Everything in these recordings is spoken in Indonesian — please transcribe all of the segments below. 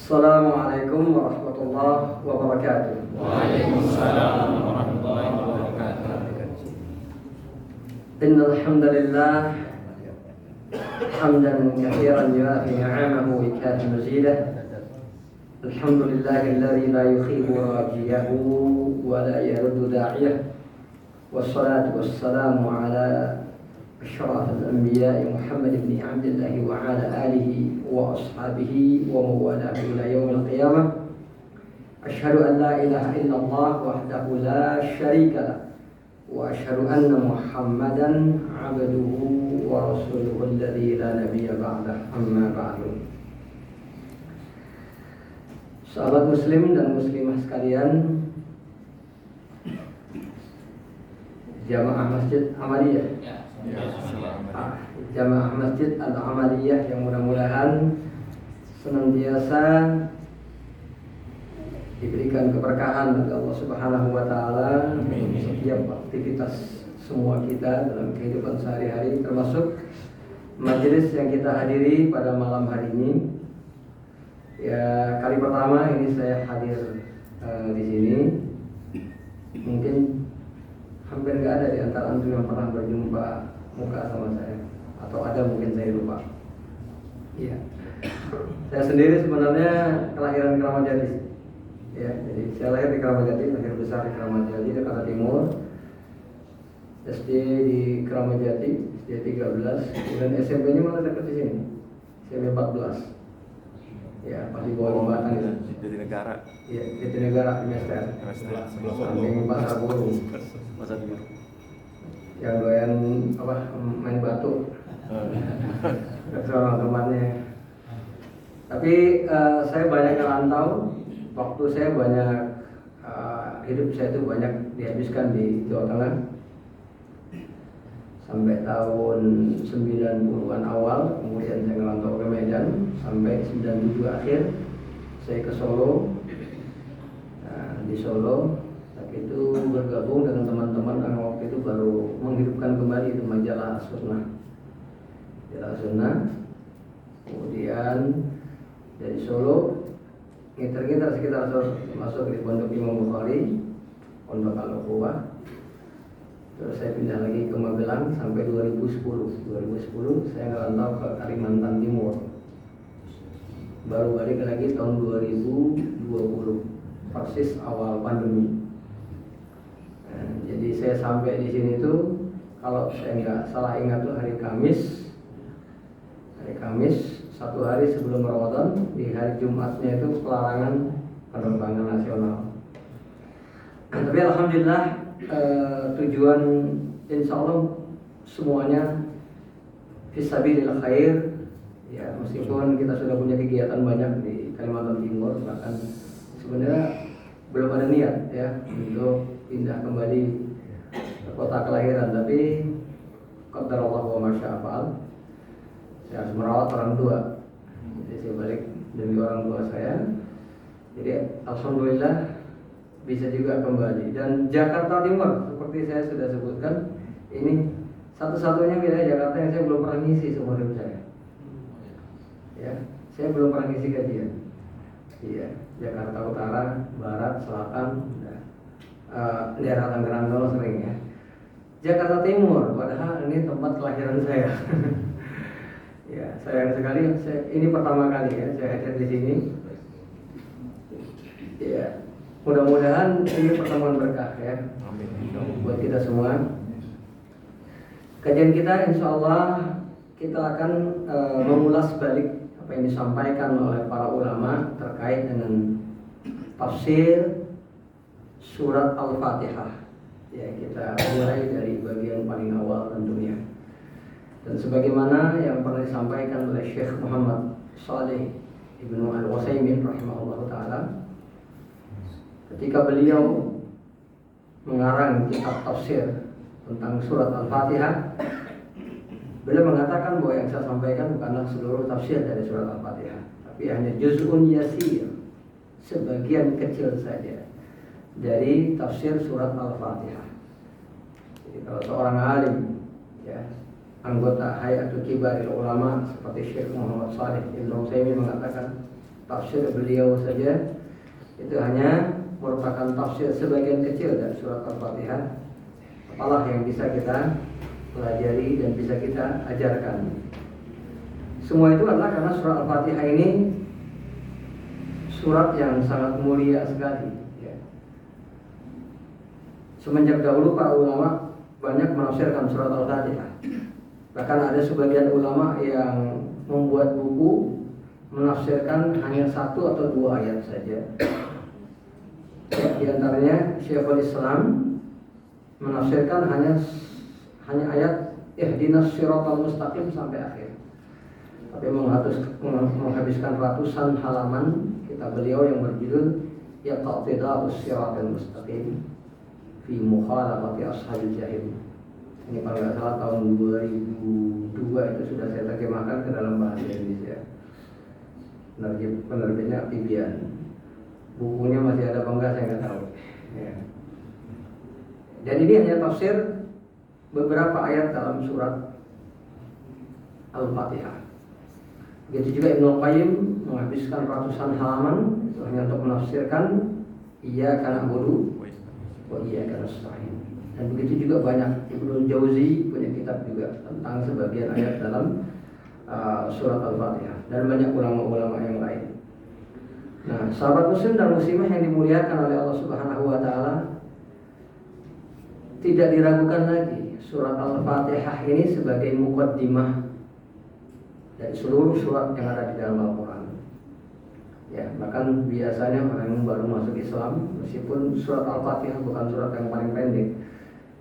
Assalamualaikum warahmatullahi wabarakatuh. Waalaikumsalam warahmatullahi wabarakatuh. Innal hamdalillah hamdan katsiran yuafi ni'amahu wa yakfi mazidah. Alhamdulillahilladzi la yukhibu rajiyahu wa la yaruddu da'iyah. Wassalatu wassalamu ala asyrafil anbiya'i Muhammad ibn Abdullah wa ala alihi wa ashabihi wa mawalahu ila yaumil qiyamah. Asyhadu an la ilaha illallah wahdahu la syarika lah wa asyhadu anna Muhammadan abduhu wa rasuluhu alladzi la nabiyya ba'dah. Amma ba'du. Sahabat muslim dan muslimah sekalian, Jamaah Masjid Amaliyah, Jamaah Masjid Al-Amaliyah yang mudah-mudahan senantiasa diberikan keberkahan oleh Allah Subhanahu wa taala setiap aktivitas semua kita dalam kehidupan sehari-hari, termasuk majelis yang kita hadiri pada malam hari ini. Ya, kali pertama ini saya hadir di sini. Mungkin hampir nggak ada di antara antum yang pernah berjumpa muka sama saya, atau ada mungkin saya lupa. Iya, saya sendiri sebenarnya kelahiran Kramat Jati. Ya, jadi saya lahir di Kramat Jati, lahir besar di Kramat Jati, Jakarta Timur. SD di Kramat Jati, SD 13, kemudian SMP-nya malah dekat di sini, SMP 14. Ya, pas di bawah jembatan itu. Jatinegara. Iya, Jatinegara di Mestre. Samping Pasar Burung. Yang doyan apa, main batu. Seorang temannya. Tapi saya banyak ngerantau. Waktu saya banyak, hidup saya itu banyak dihabiskan di Jawa Tengah. Sampai tahun 90-an awal, kemudian saya ngerantau ke Medan sampai 97 akhir saya ke Solo. Nah, di Solo itu bergabung dengan teman-teman yang waktu itu baru menghidupkan kembali itu majalah Sunnah. Majalah Sunnah. Kemudian dari Solo ngiter-ngiter sekitar masuk di Pondok Imam Bukhari, Pondok Al-Ukhuwah. Terus saya pindah lagi ke Magelang sampai 2010. 2010 saya ngerantau ke Kalimantan Timur. Baru balik lagi tahun 2020, persis awal pandemi. Nah, jadi saya sampai di sini tuh, kalau saya nggak salah ingat tuh hari Kamis, satu hari sebelum Ramadan. Di hari Jumatnya itu pelarangan penerbangan nasional. Tapi alhamdulillah, tujuan insya Allah semuanya fisabilillah khair. Ya, meskipun kita sudah punya kegiatan banyak di Kalimantan Timur, bahkan sebenarnya belum ada niat ya untuk pindah kembali ke kota kelahiran, tapi qadarullah wa ma syaa fa'al. Saya harus merawat orang tua, jadi saya balik demi orang tua saya. Jadi alhamdulillah bisa juga kembali. Dan Jakarta Timur, seperti saya sudah sebutkan, ini satu-satunya wilayah Jakarta yang saya belum pernah ngisi seumur hidup saya. Ya, saya belum pernah ngisi kajian. Iya, Jakarta Utara, Barat, Selatan, daerah Tangerang dulu sering ya. Jakarta Timur, padahal ini tempat kelahiran saya. Ya, sayang sekali, ini pertama kali ya saya hadir di sini. Ya, mudah-mudahan ini pertemuan berkah ya. Amin. Buat kita semua. Kajian kita insya Allah kita akan mengulas balik apa yang disampaikan oleh para ulama terkait dengan tafsir surat Al-Fatihah. Ya, kita mulai dari bagian paling awal tentunya. Dan sebagaimana yang pernah disampaikan oleh Syekh Muhammad Shalih Ibnu Al-Utsaimin rahimahullah ta'ala, ketika beliau mengarang kitab tafsir tentang surat Al-Fatihah, beliau mengatakan bahwa yang saya sampaikan bukanlah seluruh tafsir dari surat Al-Fatihah, tapi hanya juz'un yasir, sebagian kecil saja dari tafsir surat Al-Fatihah. Jadi kalau seorang alim ya, anggota Hayatul Kibaril Ulama seperti Syekh Muhammad Shalih Ibnu Utsaimin mengatakan, tafsir beliau saja itu hanya merupakan tafsir sebagian kecil dari surat Al-Fatihah. Apalah yang bisa kita pelajari dan bisa kita ajarkan. Semua itu adalah karena surat Al-Fatihah ini surat yang sangat mulia sekali. Semenjak dahulu para ulama banyak menafsirkan surat Al-Fatihah. Bahkan ada sebagian ulama yang membuat buku menafsirkan hanya 1 atau 2 ayat saja. Di antaranya Syekhul Islam menafsirkan hanya ayat ihdinas siratal mustaqim sampai akhir. Tapi menghabiskan ratusan halaman kitab beliau yang berjudul Iqtida'us siratal mustaqim fi mukhalafati ashabil jahil. Ini kalau nggak salah tahun 2002 itu sudah saya terjemahkan ke dalam bahasa Indonesia. Penerbitnya Tibian. Bukunya masih ada apa enggak saya nggak tahu. Ya. Dan ini hanya tafsir beberapa ayat dalam surat Al-Fatihah. Begitu juga Ibnu Qayyim menghabiskan ratusan halaman itu hanya untuk menafsirkan Iyyaka na'budu wa iyyaka nasta'in. Dan begitu juga banyak Ibnu Jauzi punya kitab juga tentang sebagian ayat dalam surat Al-Fatihah dan banyak ulama-ulama yang lain. Nah, sahabat muslim dan muslimah yang dimuliakan oleh Allah Subhanahu wa taala, tidak diragukan lagi surat Al-Fatihah ini sebagai muqaddimah dari seluruh surat yang ada di dalam Al-Quran. Ya, bahkan biasanya orang yang baru masuk Islam, meskipun surat Al-Fatihah bukan surat yang paling pendek,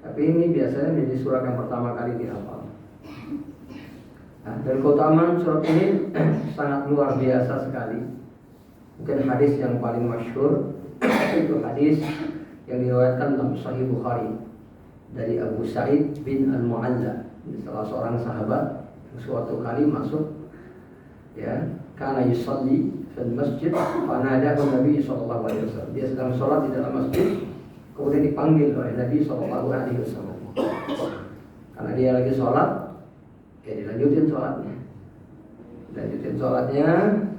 tapi ini biasanya menjadi surat yang pertama kali dihafal. Nah, dan keutamaan surat ini sangat luar biasa sekali. Mungkin hadis yang paling masyhur itu hadis yang diriwayatkan dalam Sahih Bukhari dari Abu Sa'id bin Al-Mu'alla, salah seorang sahabat yang suatu kali masuk, ya, kana yusalli fil masjid fa nadahu Nabi sallallahu alaihi wasallam. Dia sedang sholat di dalam masjid, kemudian dipanggil oleh Nabi sallallahu alaihi wasallam. Karena dia lagi sholat, ya dilanjutin sholatnya.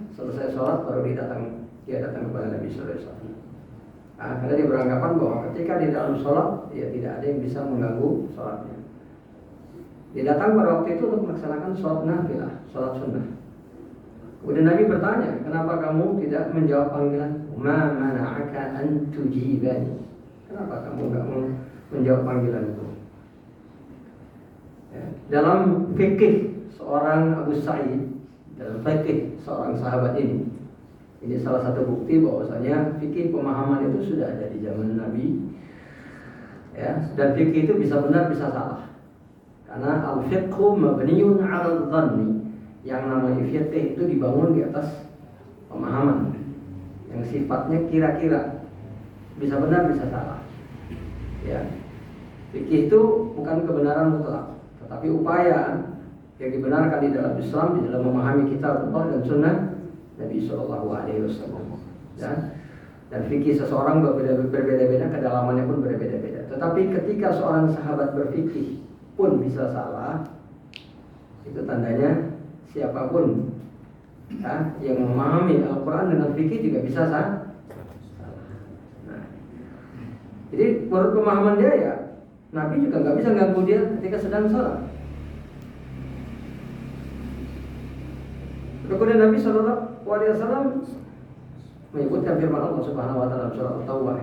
Selesai sholat baru dia datang kepada Nabi sallallahu alaihi wasallam. Nah, karena dia beranggapan bahwa ketika di dalam sholat, ya tidak ada yang bisa mengganggu sholatnya. Dia datang pada waktu itu untuk melaksanakan sholat nafilah, sholat sunnah. Kemudian Nabi bertanya, kenapa kamu tidak menjawab panggilan? Ma mana'aka an tujibani? Kenapa kamu enggak menjawab panggilan itu? Ya, dalam fikih seorang Abu Sa'id, dalam fikih seorang sahabat ini salah satu bukti bahwasanya fikih pemahaman itu sudah ada di zaman Nabi. Ya, dan fikih itu bisa benar bisa salah. Karena al-fiqhu mabniun 'ala dhanni. Yang namanya fikih itu dibangun di atas pemahaman yang sifatnya kira-kira, bisa benar bisa salah. Ya. Fikih itu bukan kebenaran mutlak, tetapi upaya yang dibenarkan di dalam Islam di dalam memahami kitab Allah dan sunnah Nabi Shallallahu Alaihi Wasallam. Ya. Dan fikih seseorang berbeda-beda, kedalamannya pun berbeda-beda. Tetapi ketika seorang sahabat berfikih pun bisa salah, itu tandanya siapapun, ya, yang memahami Al-Quran dengan fikih juga bisa salah. Nah, jadi menurut pemahaman dia, ya, Nabi juga nggak bisa ganggu dia ketika sedang sholat. Kemudian Nabi Shallallahu Alaihi Wasallam menyebutkan firman Allah Subhanahu Wa Taala dalam surah At-Taubah,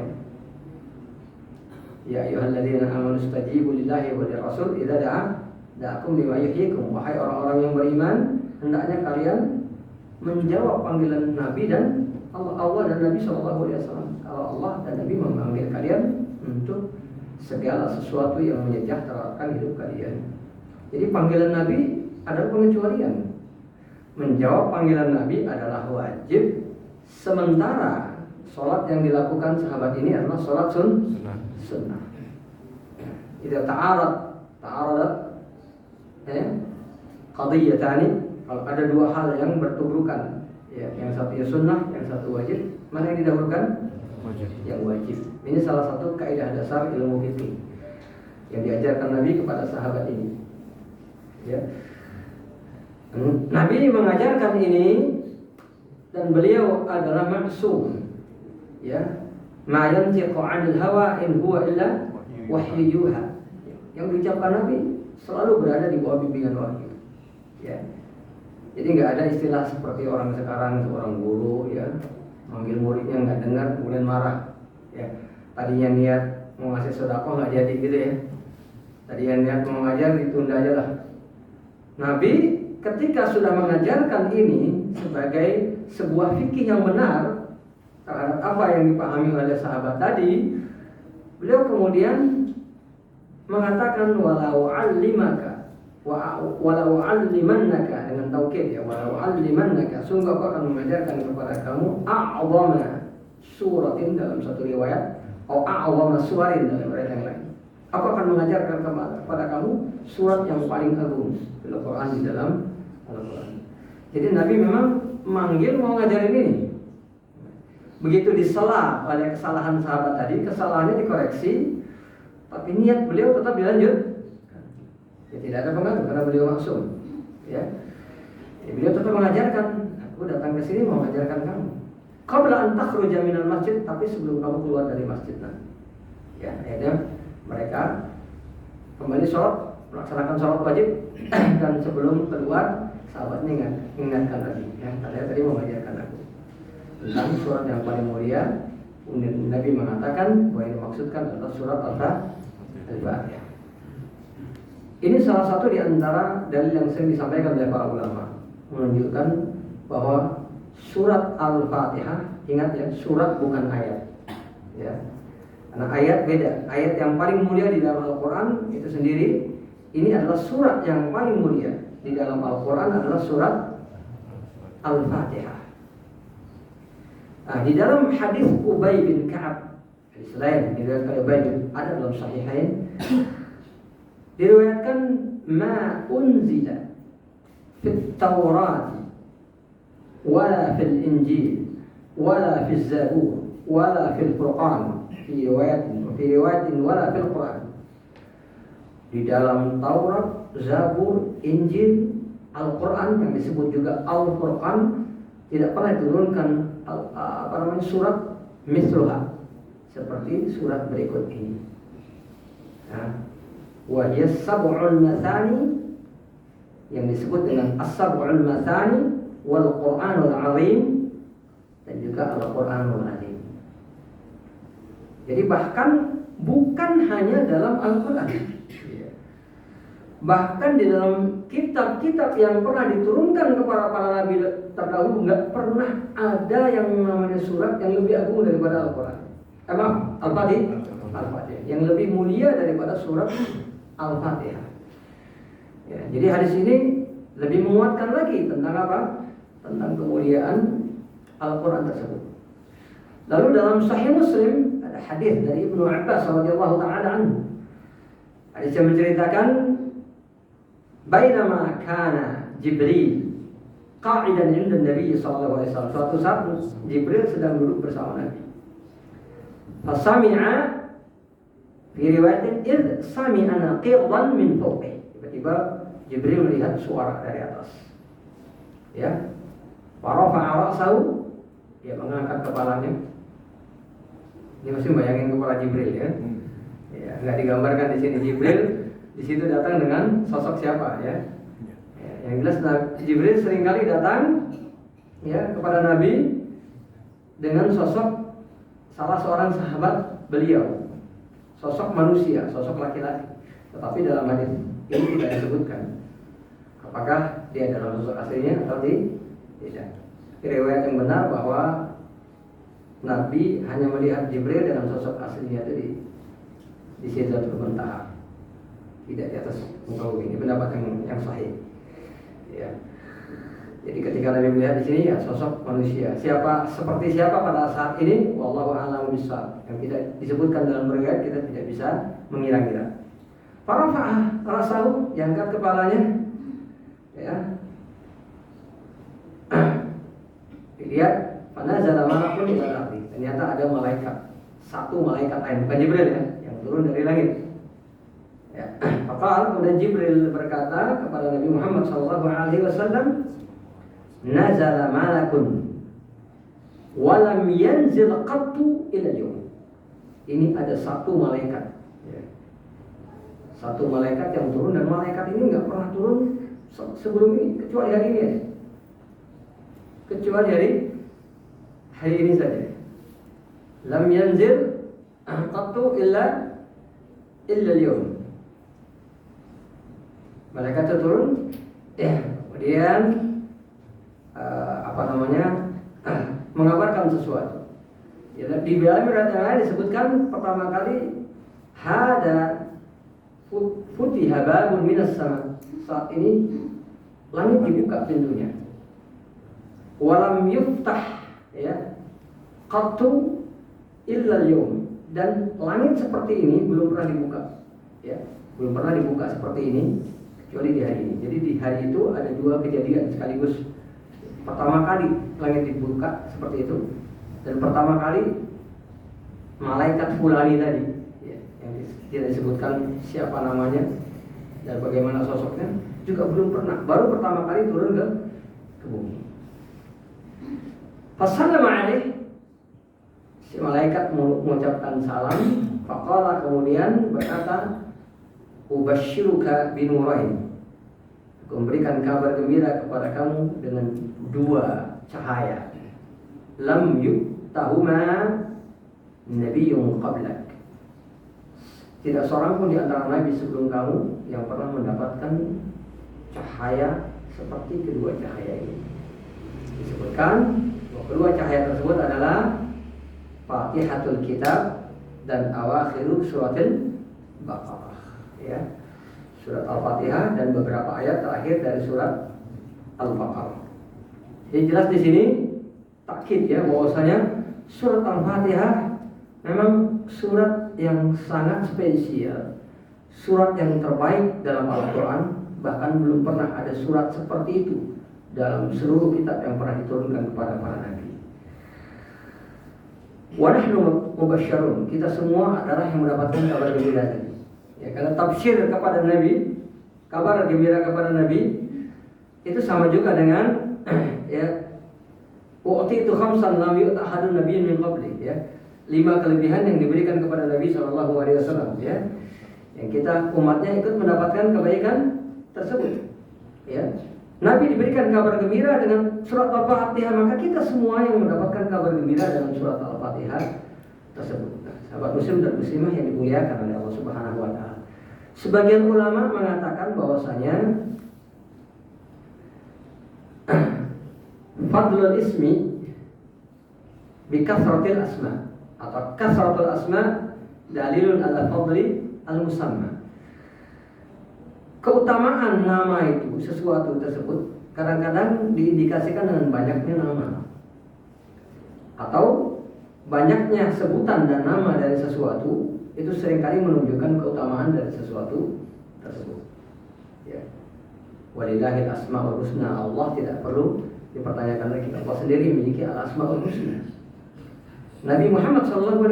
ya ayyuhalladzina amanu istajibu lillahi wa lirrasul idza da'akum lima yuhyikum. Wahai orang-orang yang beriman, hendaknya kalian menjawab panggilan Nabi dan Allah dan Nabi Shallallahu Alaihi Wasallam. Kalau Allah dan Nabi memanggil kalian untuk segala sesuatu yang menyejahterakan hidup kalian. Jadi panggilan Nabi ada pengecualian. Menjawab panggilan Nabi adalah wajib, sementara sholat yang dilakukan sahabat ini adalah sholat sunnah. Tidak ta'arad, qadiyatani. Kalau ada dua hal yang bertubrukan, ya, yang satunya sunnah, yang satu wajib, mana yang didahulukan? Wajib. Yang wajib. Ini salah satu kaidah dasar ilmu fikih yang diajarkan Nabi kepada sahabat ini. Ya. Nabi mengajarkan ini dan beliau adalah maksum. Ya, ma yantiqu 'anil hawa in huwa illa wahyu yuha. Yang diucapkan Nabi selalu berada di bawah bimbingan wahyu. Ya. Jadi nggak ada istilah seperti orang sekarang, seorang guru ya manggil muridnya nggak dengar kemudian marah. Ya. Tadinya niat mau ngasih sedekah nggak jadi gitu ya. Tadinya niat mau ngajar ditunda aja lah. Nabi ketika sudah mengajarkan ini sebagai sebuah fikih yang benar terhadap apa yang dipahami oleh sahabat tadi, beliau kemudian mengatakan walau 'allimaka walau 'allimannaka dengan taukid ya, walau 'allimannaka, sungguh aku akan mengajarkan kepada kamu a'zama suratin dalam satu riwayat atau a'zama suwarin dalam riwayat yang lain. Aku akan mengajarkan kepada kamu surat yang paling agung di Al-Quran, di dalam Al-Quran. Jadi Nabi memang manggil mau ngajarin ini. Begitu disela oleh kesalahan sahabat tadi, kesalahannya dikoreksi, tapi niat beliau tetap dilanjut. Ya, tidak ada pengaruh karena beliau maksum. Ya. Beliau tetap mengajarkan. Aku datang ke sini mau mengajarkan kamu. Qabla an takhruja minal masjid, tapi sebelum kamu keluar dari masjid nanti. Ya, akhirnya mereka kembali sholat, melaksanakan sholat wajib dan sebelum keluar sahabatnya ingatkan lagi. Ya, saya tadi mau mengajarkan aku tentang surat yang paling mulia. Kemudian Nabi mengatakan bahwa yang dimaksudkan adalah surat Al-Fatihah. Ini salah satu di antara dalil yang sering disampaikan oleh para ulama, menunjukkan bahwa surat Al-Fatihah, ingat ya, surat bukan ayat. Ya. Karena ayat beda. Ayat yang paling mulia di dalam Al-Quran itu sendiri, ini adalah surat yang paling mulia di dalam Al-Quran adalah surat Al-Fatihah. Nah, di dalam hadis Ubay bin Ka'ab, hadis lain diriwayatkan Ubay ada dalam Sahihain, diriwayatkan ma unzila fit Taurat wala fil Injil wala fil Zabur wala fil Furqan fi riwayatin wala fil Quran. Di dalam Taurat, Zabur, Injil, Al-Quran yang disebut juga Al-Furqan tidak pernah diturunkan surat misluha seperti surat berikut ini. Wa hiya sab'ul mathani yang disebut dengan as-sab'ul mathani wal Qur'anul azim dan juga Al-Qur'anul azim. Jadi bahkan bukan hanya dalam Al-Quran, bahkan di dalam kitab-kitab yang pernah diturunkan kepada para nabi terdahulu nggak pernah ada yang namanya surat yang lebih agung daripada Al-Quran. Al-Fatihah yang lebih mulia daripada surat Al-Fatihah. Ya, jadi hadis ini lebih menguatkan lagi tentang apa? Tentang kemuliaan Al-Quran tersebut. Lalu dalam Sahih Muslim ada hadis dari Ibnu Abbas radhiyallahu taala anhu. Hadis yang menceritakan bainama kana Jibril qa'idan 'inda Nabi sallallahu alaihi wasallam. Suatu saat Jibril sedang duduk bersama Nabi. Fasami'a fi riwayatin id sami'a naqidan min fawqih. Tiba-tiba Jibril melihat suara dari atas. Ya. Wa rafa'a ra'sahu, dia mengangkat kepalanya. Ini mesti bayangin kepala Jibril ya. Ya, enggak digambarkan di sini Jibril. Di situ datang dengan sosok siapa ya? Ya, yang jelas Jibril seringkali datang ya kepada Nabi dengan sosok salah seorang sahabat beliau, sosok manusia, sosok laki-laki. Tetapi dalam hadis ini tidak disebutkan apakah dia dalam sosok aslinya atau tidak. Riwayat yang benar bahwa Nabi hanya melihat Jibril dengan sosok aslinya itu di Sidratul Muntaha, tidak di atas muka bumi. Ini pendapat yang sahih. Ya. Jadi ketika Nabi melihat di sini ya sosok manusia. Seperti siapa pada saat ini? Wallahu a'lam bishawab. Yang tidak disebutkan dalam riwayat kita tidak bisa mengira-ngira. Farafa'ah rasahu, diangkat kepalanya. Ya. Dilihat panazala malakun ila al-ardi. Ternyata ada malaikat. Satu malaikat lain, bukan Jibril ya, yang turun dari langit. Ya. Maka kemudian Jibril berkata kepada Nabi Muhammad SAW, nazala malakun walam yanzil qattu ila al-yawm. Ini ada satu malaikat, ya. Satu malaikat yang turun, dan malaikat ini nggak pernah turun sebelum ini kecuali hari ini, ya. Kecuali hari ini saja. Lam yanzil qattu illa al-yawm. Malaikat itu turun, kemudian mengabarkan sesuatu. Ya, di dalam riwayat yang lain disebutkan pertama kali hada futiha babun minas sama. Saat ini langit dibuka pintunya. Walam yuftah, ya, qattu illa al-yawm. Dan langit seperti ini belum pernah dibuka, ya, belum pernah dibuka seperti ini kecuali di hari ini. Jadi di hari itu ada dua kejadian sekaligus. Pertama kali langit dibuka seperti itu, dan pertama kali malaikat fulani tadi, ya, yang tidak disebutkan siapa namanya dan bagaimana sosoknya, juga belum pernah, baru pertama kali turun ke bumi. Fasallama alaih, si malaikat mengucapkan salam. Faqala, kemudian berkata, ubashiruka binurain, aku memberikan kabar gembira kepada kamu dengan dua cahaya. Lam yuktahuma nabiyyun qablak, tidak seorang pun di antara nabi sebelum kamu yang pernah mendapatkan cahaya seperti kedua cahaya ini. Disebutkan bahwa kedua cahaya tersebut adalah Fatihatul Kitab dan awakhiru suratul Baqarah, ya, surat Al-Fatihah dan beberapa ayat terakhir dari surat Al-Baqarah. Jadi jelas di sini takkid, ya, bahwasanya surat Al-Fatihah memang surat yang sangat spesial, surat yang terbaik dalam Al-Quran. Bahkan belum pernah ada surat seperti itu dalam seluruh kitab yang pernah diturunkan kepada para nabi. Wa nahnu mubasysyarun, kita semua adalah yang mendapatkan kabar gembira tadi. Ya, karena tafsir kepada nabi, kabar gembira kepada nabi itu sama juga dengan ya, waqti itu khamsan lam yu'ta ahadun nabiyyin min qabli, ya. 5 kelebihan yang diberikan kepada Nabi SAW, ya. Yang kita umatnya ikut mendapatkan kebaikan tersebut, ya. Nabi diberikan kabar gembira dengan surat Al-Fatihah, maka kita semua yang mendapatkan kabar gembira dengan surat Al-Fatihah tersebut. Nah, sahabat muslim dan muslimah yang dimuliakan oleh Allah Subhanahu wa taala. Sebagian ulama mengatakan bahwasanya fadlul ismi bi kasratil asma, atau kasratul asma dalilun ala fadli al-musamma. Keutamaan nama itu, sesuatu tersebut kadang-kadang diindikasikan dengan banyaknya nama, atau banyaknya sebutan dan nama dari sesuatu itu seringkali menunjukkan keutamaan dari sesuatu tersebut, ya. Walillahil asmaul husna, Allah tidak perlu dipertanyakan lagi, Allah sendiri memiliki al-asmaul husna. Nabi Muhammad SAW,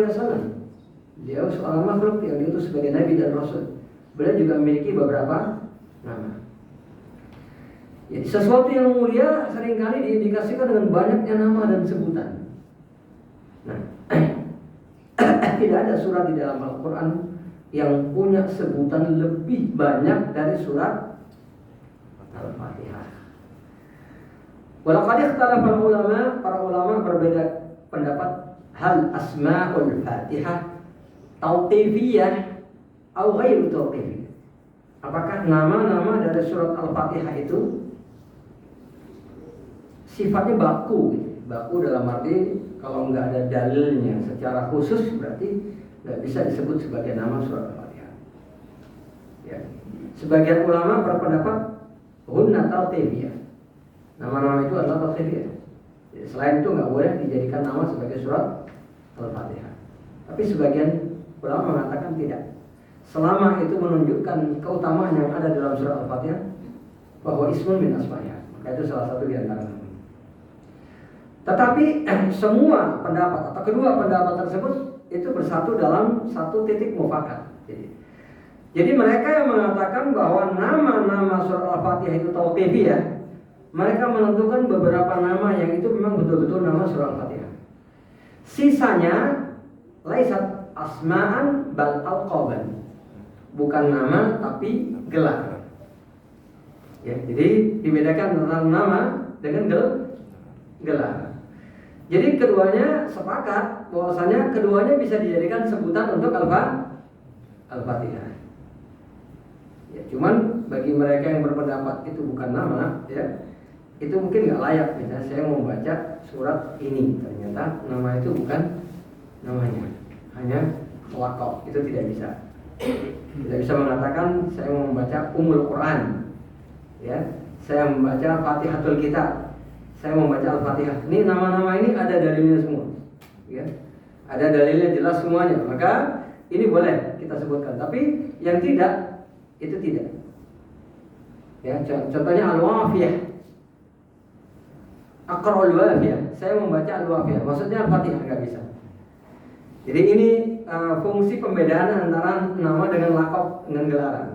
dia seorang makhluk yang diutus sebagai nabi dan rasul. Beliau juga memiliki beberapa nama. Jadi sesuatu yang mulia seringkali diindikasikan dengan banyaknya nama dan sebutan. Nah, tidak ada surat di dalam Al-Quran yang punya sebutan lebih banyak dari surat Al-Fatihah. Walaqad ikhtalafa ulama, para ulama berbeda pendapat, hal asmaul Fatihah tauqifiyah atau ghairu tauqifiyah. Apakah nama-nama dari surat Al-Fatihah itu sifatnya baku? Baku dalam arti kalau nggak ada dalilnya secara khusus berarti nggak bisa disebut sebagai nama surat Al-Fatihah, ya. Sebagian ulama berpendapat hunna tauqifiyah, nama-nama itu adalah tauqifiyah. Selain itu nggak boleh dijadikan nama sebagai surat Al-Fatihah. Tapi sebagian ulama mengatakan tidak. Selama itu menunjukkan keutamaan yang ada dalam surat Al-Fatihah, bahwa ismun min asma'ha, maka itu salah satu di antara nama. Tetapi semua pendapat atau kedua pendapat tersebut itu bersatu dalam satu titik mufakat. Jadi mereka yang mengatakan bahwa nama-nama surat Al-Fatihah itu tauqifiyah, mereka menentukan beberapa nama yang itu memang betul-betul nama surat Al-Fatihah. Sisanya laisat asma'an bal alqaban. Bukan nama tapi gelar. Ya, jadi dibedakan antara nama dengan gelar. Jadi keduanya sepakat bahwasanya keduanya bisa dijadikan sebutan untuk Al-Fatihah. Ya, cuman bagi mereka yang berpendapat itu bukan nama, ya, itu mungkin nggak layak. Misalnya saya mau membaca surat ini, ternyata nama itu bukan namanya, hanya laqab, itu tidak bisa. Tidak bisa mengatakan saya mau membaca Ummul Quran, ya, saya membaca Fatihatul Kitab, saya mau membaca Al-Fatihah. Ini nama-nama ini ada dalilnya semua, ya, ada dalilnya jelas semuanya. Maka ini boleh kita sebutkan, tapi yang tidak itu tidak. Ya, contohnya Al-Wafiyah, Aqra'ul Wafiyah, saya membaca Al-Wafiyah, maksudnya Al-Fatihah, nggak bisa. Jadi ini fungsi pembedaan antara nama dengan laqab dengan gelaran.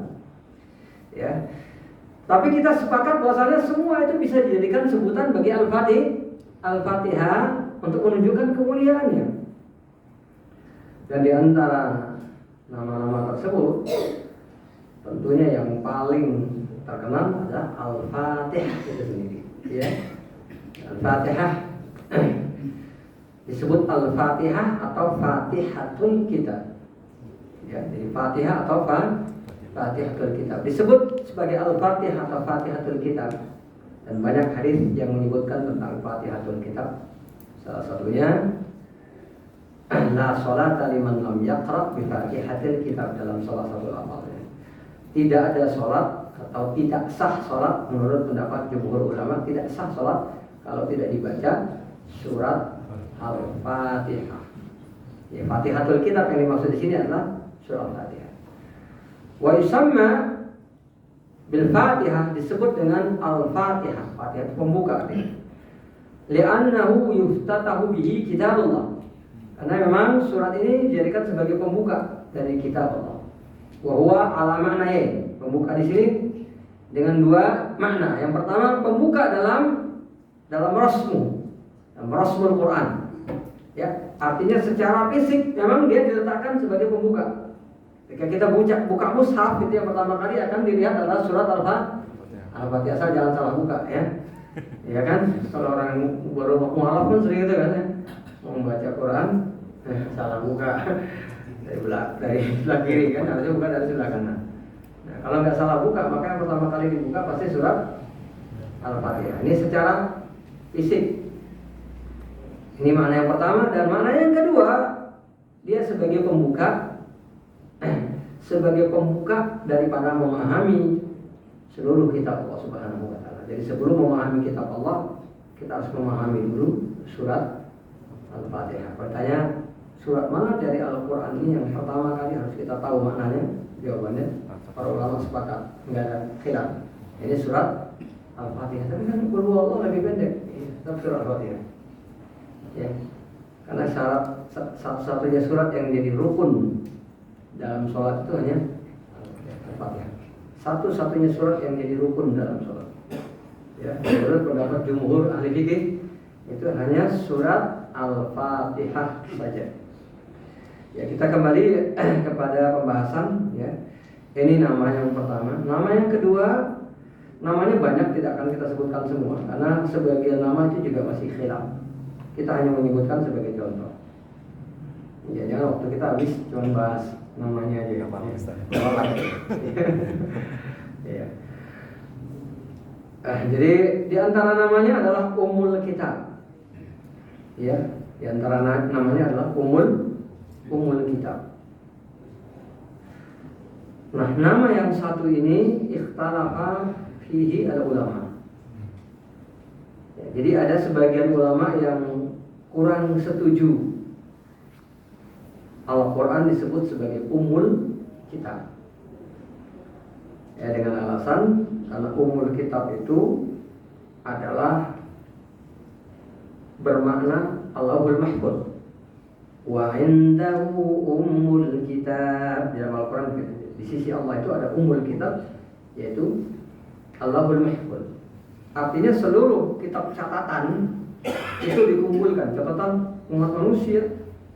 Ya. Tapi kita sepakat bahwasanya semua itu bisa dijadikan sebutan bagi Al-Fatihah untuk menunjukkan kemuliaannya. Dan di antara nama-nama tersebut, tentunya yang paling terkenal adalah Al-Fatihah itu sendiri, ya. Al-Fatihah disebut Al-Fatihah atau Fatihatul Kitab. Ya, jadi Fatihah atau Fatihatul Kitab disebut sebagai Al-Fatihah atau Fatihatul Kitab. Dan banyak hadis yang menyebutkan tentang Fatihatul Kitab. Salah satunya la sholata liman lam yaqra bi Fatihatil Kitab, dalam salah satu lafaznya. Tidak ada sholat atau tidak sah sholat menurut pendapat jumhur ulama, tidak sah sholat kalau tidak dibaca surat Al-Fatihah. Ya, Fatihatul Kitab yang dimaksud di sini adalah surah Al-Fatihah. Wa yusamma bil Fatihah, disebut dengan Al-Fatihah. Fatihah itu pembuka. Li'annahu yuftatahu bihi kitabullah. Karena memang surat ini dijadikan sebagai pembuka dari kitab Allah. Wa huwa ala ma'nayn. Pembuka di sini dengan dua makna. Yang pertama, pembuka dalam rasmul Quran. Ya, artinya secara fisik memang dia diletakkan sebagai pembuka. Ketika kita buka mushaf, itu yang pertama kali akan dilihat adalah surat Al-Fatihah. Asal jangan salah buka, ya. Ya kan? Kalau orang baru mualaf pun sering itu kan, ya. Mau membaca Quran, salah buka dari sebelah kiri kan, harusnya bukan dari sebelah kanan. Nah, kalau nggak salah buka, maka yang pertama kali dibuka pasti surat Al-Fatihah. Ini secara fisik. Ini makna yang pertama. Dan makna yang kedua, dia sebagai pembuka daripada memahami seluruh kitab Allah Subhanahu wa taala. Jadi sebelum memahami kitab Allah, kita harus memahami dulu surat Al-Fatihah. Bertanya, surat mana dari Al-Quran ini yang pertama kali harus kita tahu maknanya? Jawabannya, para ulama sepakat, enggak ada khilaf. Ini surat Al-Fatihah. Tapi kan Qul Huwallahu lebih pendek. Tetap surat Al-Fatihah. Ya, karena satu-satunya surat yang jadi rukun dalam sholat itu hanya Al-Fatihah. Satu-satunya surat yang jadi rukun dalam sholat. Ya, menurut pendapat jumhur ahli fikih itu hanya surat Al-Fatihah saja. Ya, kita kembali kepada pembahasan. Ya, ini nama yang pertama. Nama yang kedua, namanya banyak, tidak akan kita sebutkan semua karena sebagian nama itu juga masih khilaf. Kita hanya menyebutkan sebagai contoh. Ya, jangan waktu kita habis cuma bahas namanya aja. Ya. Jadi di antara namanya adalah Ummul Kitab. Ya, di antara namanya adalah Ummul Kitab. Nah, nama yang satu ini ikhtalafa fihi al-ulama. Ya, jadi ada sebagian ulama yang kurang setuju Al-Quran disebut sebagai Ummul Kitab. Ya, dengan alasan karena Ummul Kitab itu adalah bermakna Allahul Mahfuz. Wa indahu Ummul Kitab. Dalam Al-Quran di sisi Allah itu ada Ummul Kitab, yaitu Allahul Mahfuz. Artinya seluruh kitab catatan itu dikumpulkan, catatan umat manusia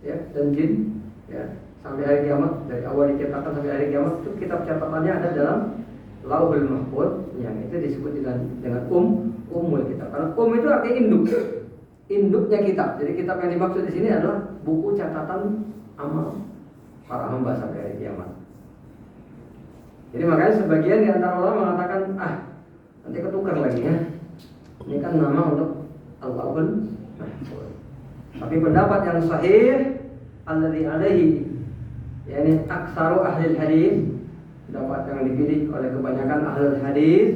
ya dan jin ya sampai hari kiamat, dari awal diciptakan sampai hari kiamat itu kitab catatannya ada dalam Lauhul Mahfuz yang itu disebut dengan Ummul Kitab. Karena itu artinya induknya kitab. Jadi kitab yang dimaksud di sini adalah buku catatan amal para hamba sampai hari kiamat. Jadi makanya sebagian di antara ulama mengatakan nanti ketukar lagi ya. Ini kan nama untuk Al-Lauhul Mahfuz. Tapi pendapat yang sahih alladzi alaihi yakni aktsaru ahli hadis, pendapat yang dipilih oleh kebanyakan ahli hadis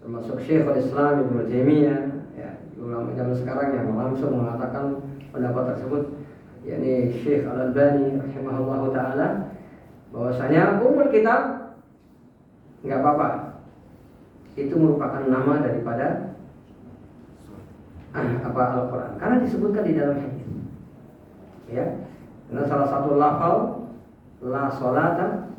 termasuk Syekhul Islam Ibnu Taimiyah ya, ulama zaman sekarang yang langsung mengatakan pendapat tersebut yakni Syekh Al-Albani rahimahullahu taala bahwasanya Ummul Kitab enggak apa-apa. Itu merupakan nama daripada Al-Quran karena disebutkan di dalam hadis. Ya. Karena salah satu lafal la sholata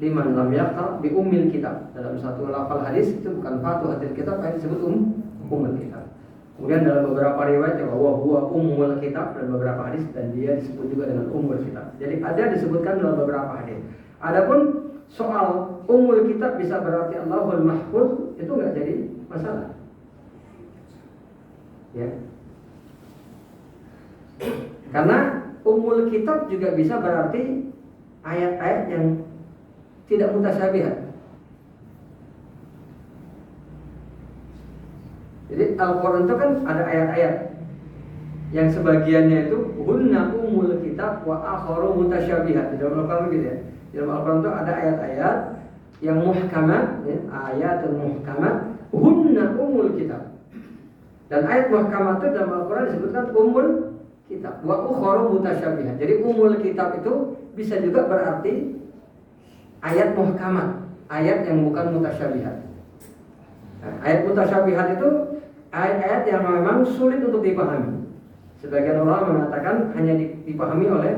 liman lam yaqra bi ummil kitab. Dalam satu lafal hadis itu bukan Fatihatul Kitab, tapi disebut ummul kitab. Kemudian dalam beberapa riwayat bahwa huwa ummul kitab dan beberapa hadis dan dia disebut juga dengan ummul kitab. Jadi ada disebutkan dalam beberapa hadis. Adapun soal ummul kitab bisa berarti Allahul Mahfuz itu enggak jadi masalah. Ya. Karena ummul kitab juga bisa berarti ayat-ayat yang tidak mutasyabihat. Jadi Al-Quran itu kan ada ayat-ayat yang sebagiannya itu hunna ummul kitab wa akharu mutasyabihat. Di dalam Al-Quran gitu ya. Di dalam Al-Quran itu ada ayat-ayat yang muhkamat, ya, ayatul muhkamat, hunna ummul kitab. Dan ayat muhkamat itu dalam Al-Quran disebutkan ummul kitab wa ukharu mutasyabihat. Jadi ummul kitab itu bisa juga berarti ayat muhkamat, ayat yang bukan mutasyabihat. Nah, ayat mutasyabihat itu ayat-ayat yang memang sulit untuk dipahami. Sebagian ulama mengatakan hanya dipahami oleh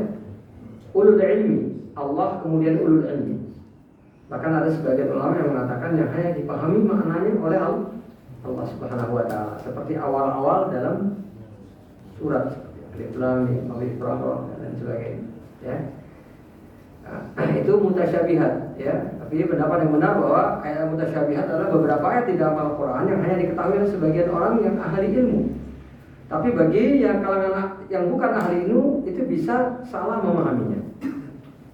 ulul ilmi, Allah kemudian ulul ilmi. Bahkan ada sebagian ulama yang mengatakan yang hanya dipahami maknanya oleh Allah Subhanahu wa taala, seperti awal-awal dalam surat seperti Alif Lam Mim, Alif Lam Ra dan sebagainya, ya. Nah, itu mutasyabihat, ya. Tapi pendapat yang benar bahwa ayat mutasyabihat adalah beberapa ayat di dalam Al-Qur'an yang hanya diketahui oleh sebagian orang yang ahli ilmu. Tapi bagi yang kalangan yang bukan ahli ilmu itu bisa salah memahaminya.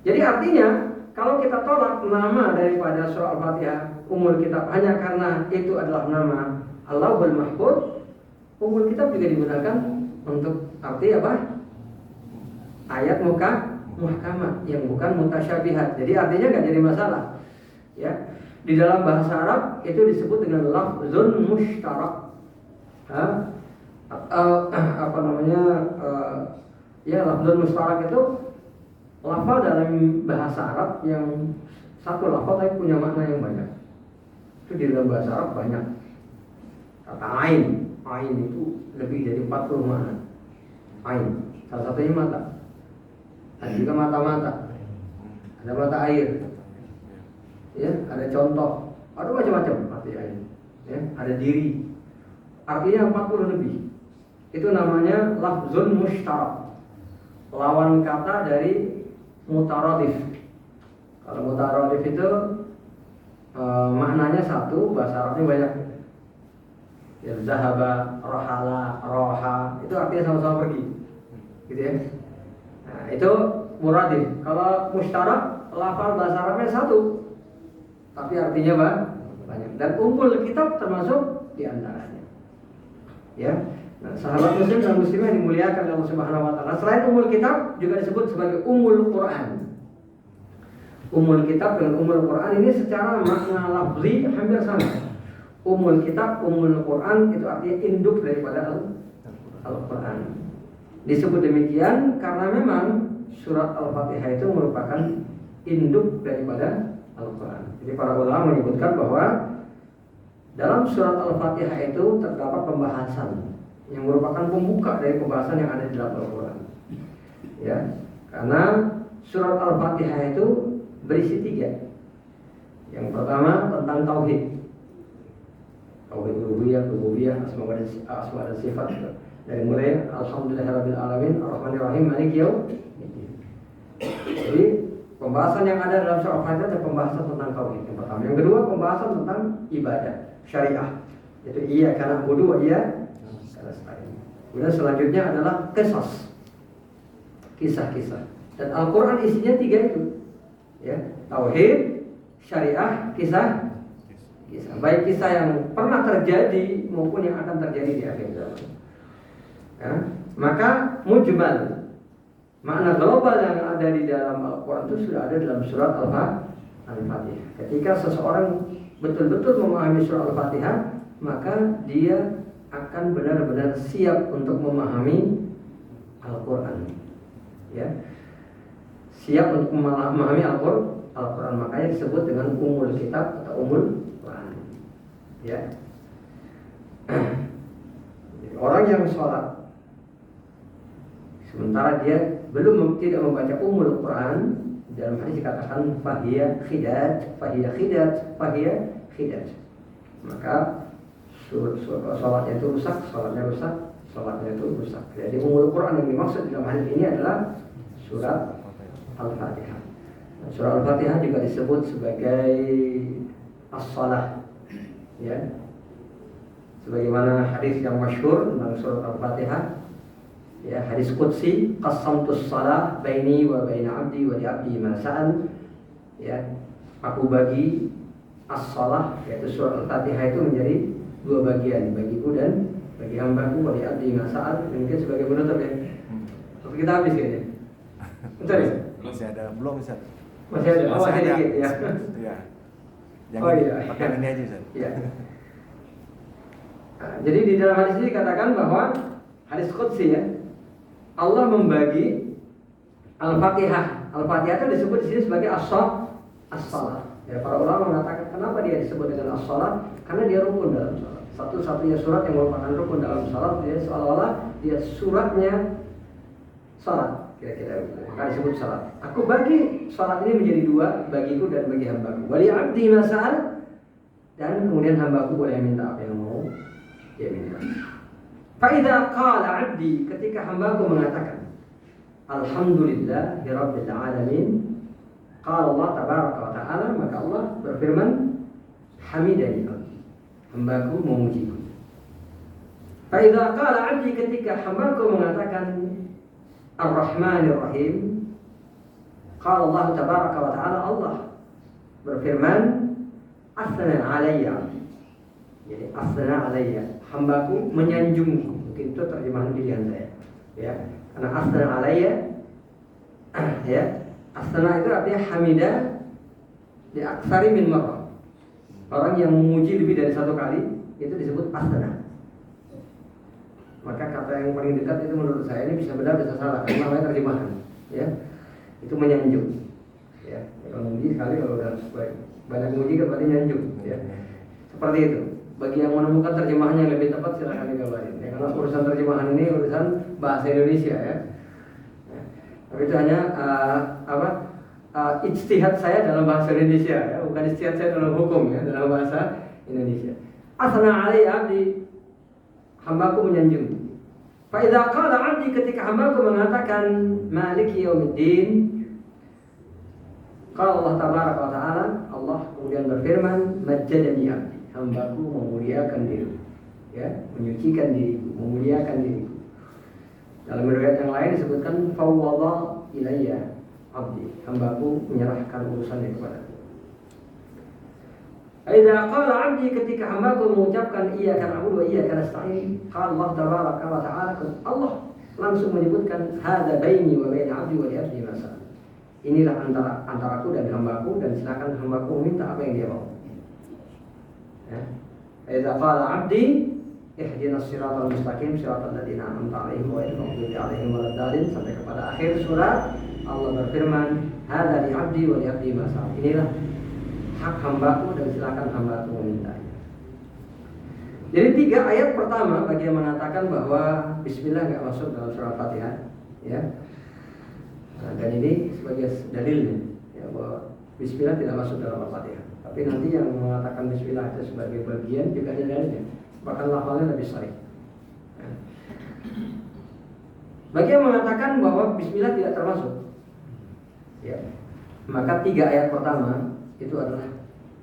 Jadi artinya kalau kita tolak nama daripada surah Al-Fatihah Ummul Kitab hanya karena itu adalah nama Allahul Mahfuz, Ummul Kitab juga digunakan untuk arti apa? Ayat muhkamat yang bukan mutasyabihat. Jadi artinya nggak jadi masalah. Ya. Di dalam bahasa Arab itu disebut dengan lafzun mushtarak. Lafzun mushtarak itu lafal dalam bahasa Arab yang satu lafal tapi punya makna yang banyak. Itu di dalam bahasa Arab banyak. Kata ain itu lebih dari 40 makna. Ain, salah satunya mata. Ada juga mata-mata. Ada mata air. Ya, ada contoh. Ada macam-macam arti ain. Ya, ada diri. Artinya 40 lebih. Itu namanya lafzun mushtarak. Lawan kata dari mutaradif. Kalau mutaradif itu maknanya satu, bahasa Arabnya banyak. Ya, zahaba, rahala, roha, itu artinya sama-sama pergi. Gitu ya. Nah, itu muradif. Kalau mustarak, lafal bahasa Arabnya satu, tapi artinya banyak. Dan ummul kitab termasuk di antaranya. Ya. Nah, sahabat muslim dan muslimah yang dimuliakan oleh Allah Subhanahu wa taala. Selain ummul kitab juga disebut sebagai ummul Quran. Ummul kitab dengan ummul Quran ini secara makna lafzi hampir sama. Ummul kitab, ummul Quran itu artinya induk daripada Al-Quran. Disebut demikian karena memang surat Al-Fatihah itu merupakan induk daripada Al-Quran. Jadi para ulama menyebutkan bahwa dalam surat Al-Fatihah itu terdapat pembahasan yang merupakan pembuka dari pembahasan yang ada di dalam Al-Quran. Ya, karena surat Al-Fatihah itu berisi 3. Yang pertama tentang tauhid. tauhid rububiyah, asma dan sifat. Dari mulai alhamdulillahirabbil alamin, arrahmanir rahim, maliki yaumiddin. Jadi pembahasan yang ada dalam surah Al-Fatihah adalah pembahasan tentang tauhid yang pertama. Yang kedua pembahasan tentang ibadah, syariah. Yaitu iyyaka na'budu wa iyyaka nasta'in. Kemudian selanjutnya adalah kisah-kisah. Dan Al-Quran isinya 3 itu, ya, tauhid, syariah, kisah. Baik kisah yang pernah terjadi maupun yang akan terjadi di akhir zaman. Ya, maka mujmal, makna global yang ada di dalam Al-Quran itu sudah ada dalam surat Al-Fatihah. Ketika seseorang betul-betul memahami surat Al-Fatihah, maka dia akan benar-benar siap untuk memahami Al-Quran. Ya, siap untuk memahami Al-Quran. Makanya disebut dengan umul kitab atau umul Quran. Ya, orang yang sholat sementara dia tidak membaca umul Quran, dalam hadis dikatakan fahiya khidaj. Maka sholatnya itu rusak. Jadi umul Quran yang dimaksud dalam hadis ini adalah surat Al-Fatihah. Surah Al-Fatihah juga disebut sebagai as-salah, ya. Sebagaimana hadis yang masyhur tentang surat Al-Fatihah, ya, hadis qudsi, qasamtus salah baini wa baina abdi wa li abdi ma sa'al. Ya, aku bagi as-salah, yaitu surat Al-Fatihah itu menjadi 2 bagian, bagiku dan bagi hambaku, wa li abdi ma sa'al. Mungkin sebagai penutup, ya. Tapi kita habis kayaknya. Bentar ya? Belum bisa. Masih ada dikit, ya. Iya. Oh iya. Pakai ini aja, Ustaz. Iya. Nah, jadi di dalam hadis ini dikatakan bahwa hadis qudsi, ya, Allah membagi Al-Fatihah. Al-Fatihah itu disebut di sini sebagai as-salah. Ya, para ulama mengatakan kenapa dia disebut dengan as-salah? Karena dia rukun dalam salat. Satu-satunya surat yang merupakan rukun dalam salat, dia seolah-olah dia suratnya salat. Kira-kira itu. Maka disebut salat. Aku bagi salat ini menjadi 2, bagiku dan bagi hambaku. Wali abdi masal, dan kemudian hambaku boleh minta apa yang mau dia minta. Fa'idha qala abdi, ketika hambaku mengatakan alhamdulillahirabbil alamin, qala Allah tabaraka wa ta'ala, maka Allah berfirman hamidani abdi, hambaku memujiku. Fa'idha qala abdi, ketika hambaku mengatakan Ar-Rahmanir Rahim, qala Allah tabaraka wa ta'ala, Allah berfirman asna alayya. Jadi asna alayya, hambaku menyanjungku. Mungkin itu terjemahan pilihan saya, ya. Karena asna alayya, ya, asna itu artinya hamidah di aksari min marrah. Orang yang memuji lebih dari 1 kali itu disebut asna. Maka kata yang paling dekat itu menurut saya ini bisa benar bisa salah karena namanya terjemahan, ya. Itu menyanjung, ya. Kalau memuji sekali, kalau udah banyak memuji kan berarti nyanjung, ya. Seperti itu. Bagi yang menemukan terjemahan yang lebih tepat silakan dikabarin, ya. Karena urusan terjemahan ini urusan bahasa Indonesia, ya. Tapi itu hanya ijtihad saya dalam bahasa Indonesia, ya. Bukan ijtihad saya dalam hukum, ya, dalam bahasa Indonesia. Asna alayya abdi, hambaku menyanjung. Fa idza qala 'abdi, ketika hambaku mengatakan maliki yaumiddin, qala Allah tabaraka wa ta'ala, Allah kemudian berfirman majjadani 'abdi, hambaku memuliakan diriku, ya, menyucikan diriku, memuliakan diriku. Dalam riwayat yang lain disebutkan fawwadha ilayya 'abdi, hambaku menyerahkan urusannya kepadaku. Idza qala 'abdi, ketika hambaku mengucapkan iyyaka na'budu wa iyyaka nasta'in, qala Allah tabaraka wa ta'ala, Allah langsung menyebutkan hadza baini wa baina 'abdi wa li 'abdi ma sa'al. Inilah antaraku dan hambaku, dan silakan hambaku meminta apa yang dia mau. Ya. Idza qala 'abdi ihdinas siratal mustaqim siratal ladzina an'amta 'alaihim ghairil maghdubi 'alaihim waladdallin, sampai kepada akhir surat. Allah berfirman hadza li 'abdi wa li 'abdi ma sa'al. Inilah hak hambaku dan silakan hambaku memintanya. Jadi 3 ayat pertama bagi yang mengatakan bahwa Bismillah nggak masuk dalam surah Fatihah, ya. Nah, dan ini sebagai dalilnya, ya, bahwa Bismillah tidak masuk dalam Al-Fatihah. Tapi nanti yang mengatakan bismillah itu sebagai bagian juga ada dalilnya. Bahkan lafalnya lebih sahih. Bagi yang mengatakan bahwa bismillah tidak termasuk, ya, maka 3 ayat pertama itu adalah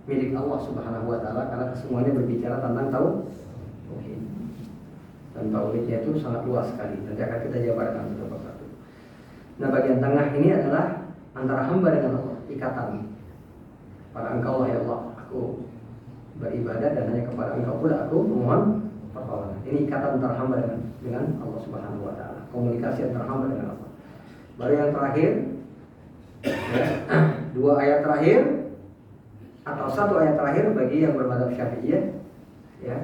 milik Allah Subhanahu wa taala karena semuanya berbicara tentang tauhid. Dan tauhidnya itu sangat luas sekali. Nanti akan kita jabarkan satu persatu. Nah, bagian tengah ini adalah antara hamba dengan Allah, ikatan. Pada Engkau ya Allah, aku beribadah dan hanya kepada Engkau pula aku memohon pertolongan. Ini ikatan antara hamba dengan Allah Subhanahu wa taala. Komunikasi antara hamba dengan Allah. Baru yang terakhir, ya, 2 ayat terakhir atau 1 ayat terakhir bagi yang bermadzhab Syafi'iyah, ya.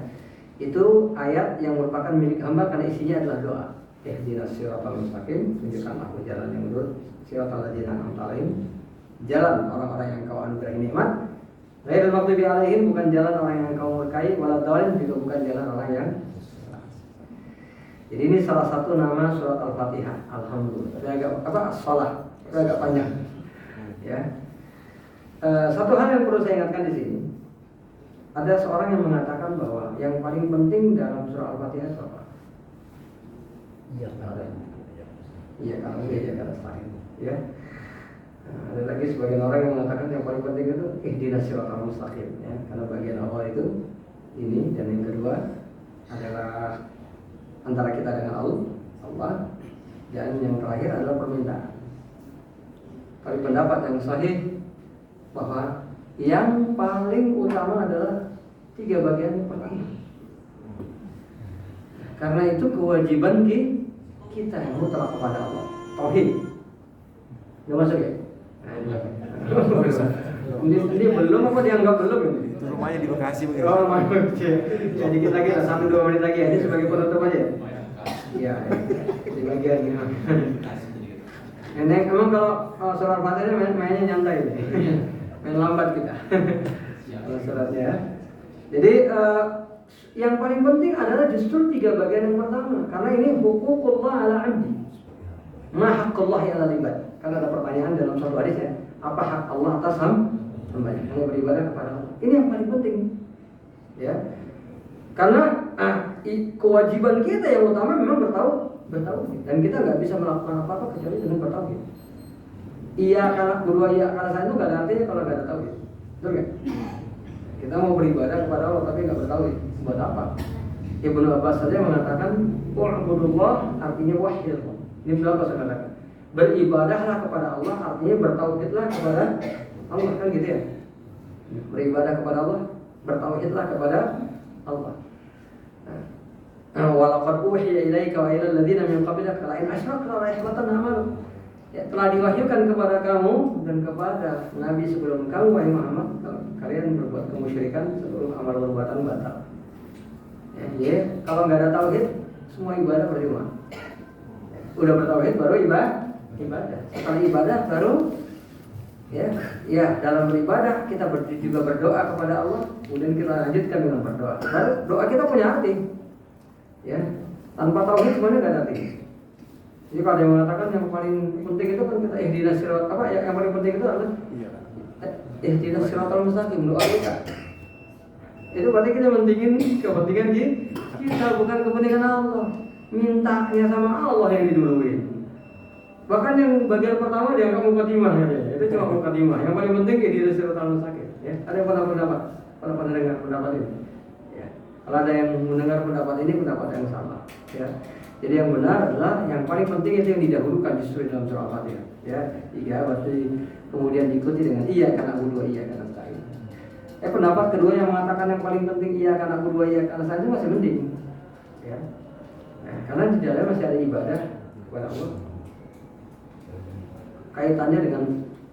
Itu ayat yang merupakan milik hamba karena isinya adalah doa. Ihdinas siratal mustaqim, tunjukkanlah aku jalan yang lurus, siratal ladzina an'amta 'alaihim, jalan orang-orang yang Engkau anugerahi nikmat. Ghairil maghdubi 'alaihim, bukan jalan orang yang Engkau murkai, waladhdallin, juga bukan jalan orang yang. Jadi ini salah satu nama surat Al-Fatihah. Alhamdulillah. Ini agak as-shalah, itu agak panjang. Ya. Satu hal yang perlu saya ingatkan di sini. Ada seorang yang mengatakan bahwa yang paling penting dalam surah Al-Fatihah itu apa? Iya, karena selain. Ya. Ada lagi sebagian orang yang mengatakan yang paling penting itu ihdinas siratal mustaqim, ya. Karena bagian awal itu ini, dan yang kedua adalah antara kita dengan Allah, dan yang terakhir adalah permintaan. Tapi pendapat yang sahih bahwa yang paling utama adalah 3 bagian yang pertama. Karena itu kewajiban kita yang mutlak kepada Allah. Tauhid. Gak masuk ya? Ini belum apa dianggap belum ini? Itu rumahnya di Bekasi begitu. Oh, maksud ya dikit lagi, 1-2 menit lagi ya. Ini sebagai penutup aja. Iya, di bagian ini. Nenek, emang kalau surat Fatihah mainnya nyantai, main lambat kita. Kalau suratnya. Jadi yang paling penting adalah justru 3 bagian yang pertama, karena ini huququllah ala 'abdi. Ma haqqullahi 'ala al-ibad. Karena ada pertanyaan dalam satu hadis ya, apa hak Allah atas hambanya yang beribadah kepada Allah. Ini yang paling penting. Ya. Karena kewajiban kita yang utama memang bertauhid, dan kita nggak bisa melakukan apa-apa kecuali dengan bertauhid. Iya karena berdua iya karena saya itu nggak ada artinya kalau nggak ada tauhid, betul nggak? Kita mau beribadah kepada Allah tapi nggak bertauhid, buat apa? Ibnu Abbas saja mengatakan wa'budullah artinya wahid. Ini Ibnu Abbas mengatakan beribadahlah kepada Allah artinya bertauhidlah kepada Allah, kan gitu ya? Beribadah kepada Allah, bertauhidlah kepada Allah. Walaqad uhiya ilaika wa ila alladziina min qablika la in asyrakta la yahbatanna 'amaluk. Ya, telah diwahyukan kepada kamu dan kepada nabi sebelum kamu wahai Muhammad, kalau kalian berbuat kemusyrikan seluruh amal perbuatan batal. Ya, kalau nggak ada tauhid semua ibadah percuma. Udah bertauhid baru ibadah. Setelah ibadah baru ya dalam beribadah kita juga berdoa kepada Allah, kemudian kita lanjutkan dengan berdoa. Baru doa kita punya arti. Ya, tanpa tauhid semuanya nggak ada arti. Jadi kalau ada yang mengatakan yang paling penting itu kan kita ihdinas siratal apa ya, yang paling penting itu adalah ihdinas siratal mustaqim, doa kita. Itu berarti kita mentingin kepentingan kita, bukan kepentingan Allah. Mintanya sama Allah yang diduluin. Bahkan yang bagian pertama dianggap mukadimah ya. Itu cuma mukadimah. Yang paling penting ihdinas siratal mustaqim. Ya, ada yang pendapat. Kalau pernah dengar pendapat ini. Ya. Kalau ada yang mendengar pendapat ini, pendapat yang salah. Ya. Jadi yang benar adalah yang paling penting itu yang didahulukan justru dalam surah Al-Fatihah. Ya, 3 berarti kemudian diikuti dengan iya karena na'budu wa iyyaka nasta'in. Pendapat kedua yang mengatakan yang paling penting iya karena na'budu wa iyyaka nasta'in itu masih mending. Ya. Nah, karena di dalamnya masih ada ibadah kepada Allah. Kaitannya dengan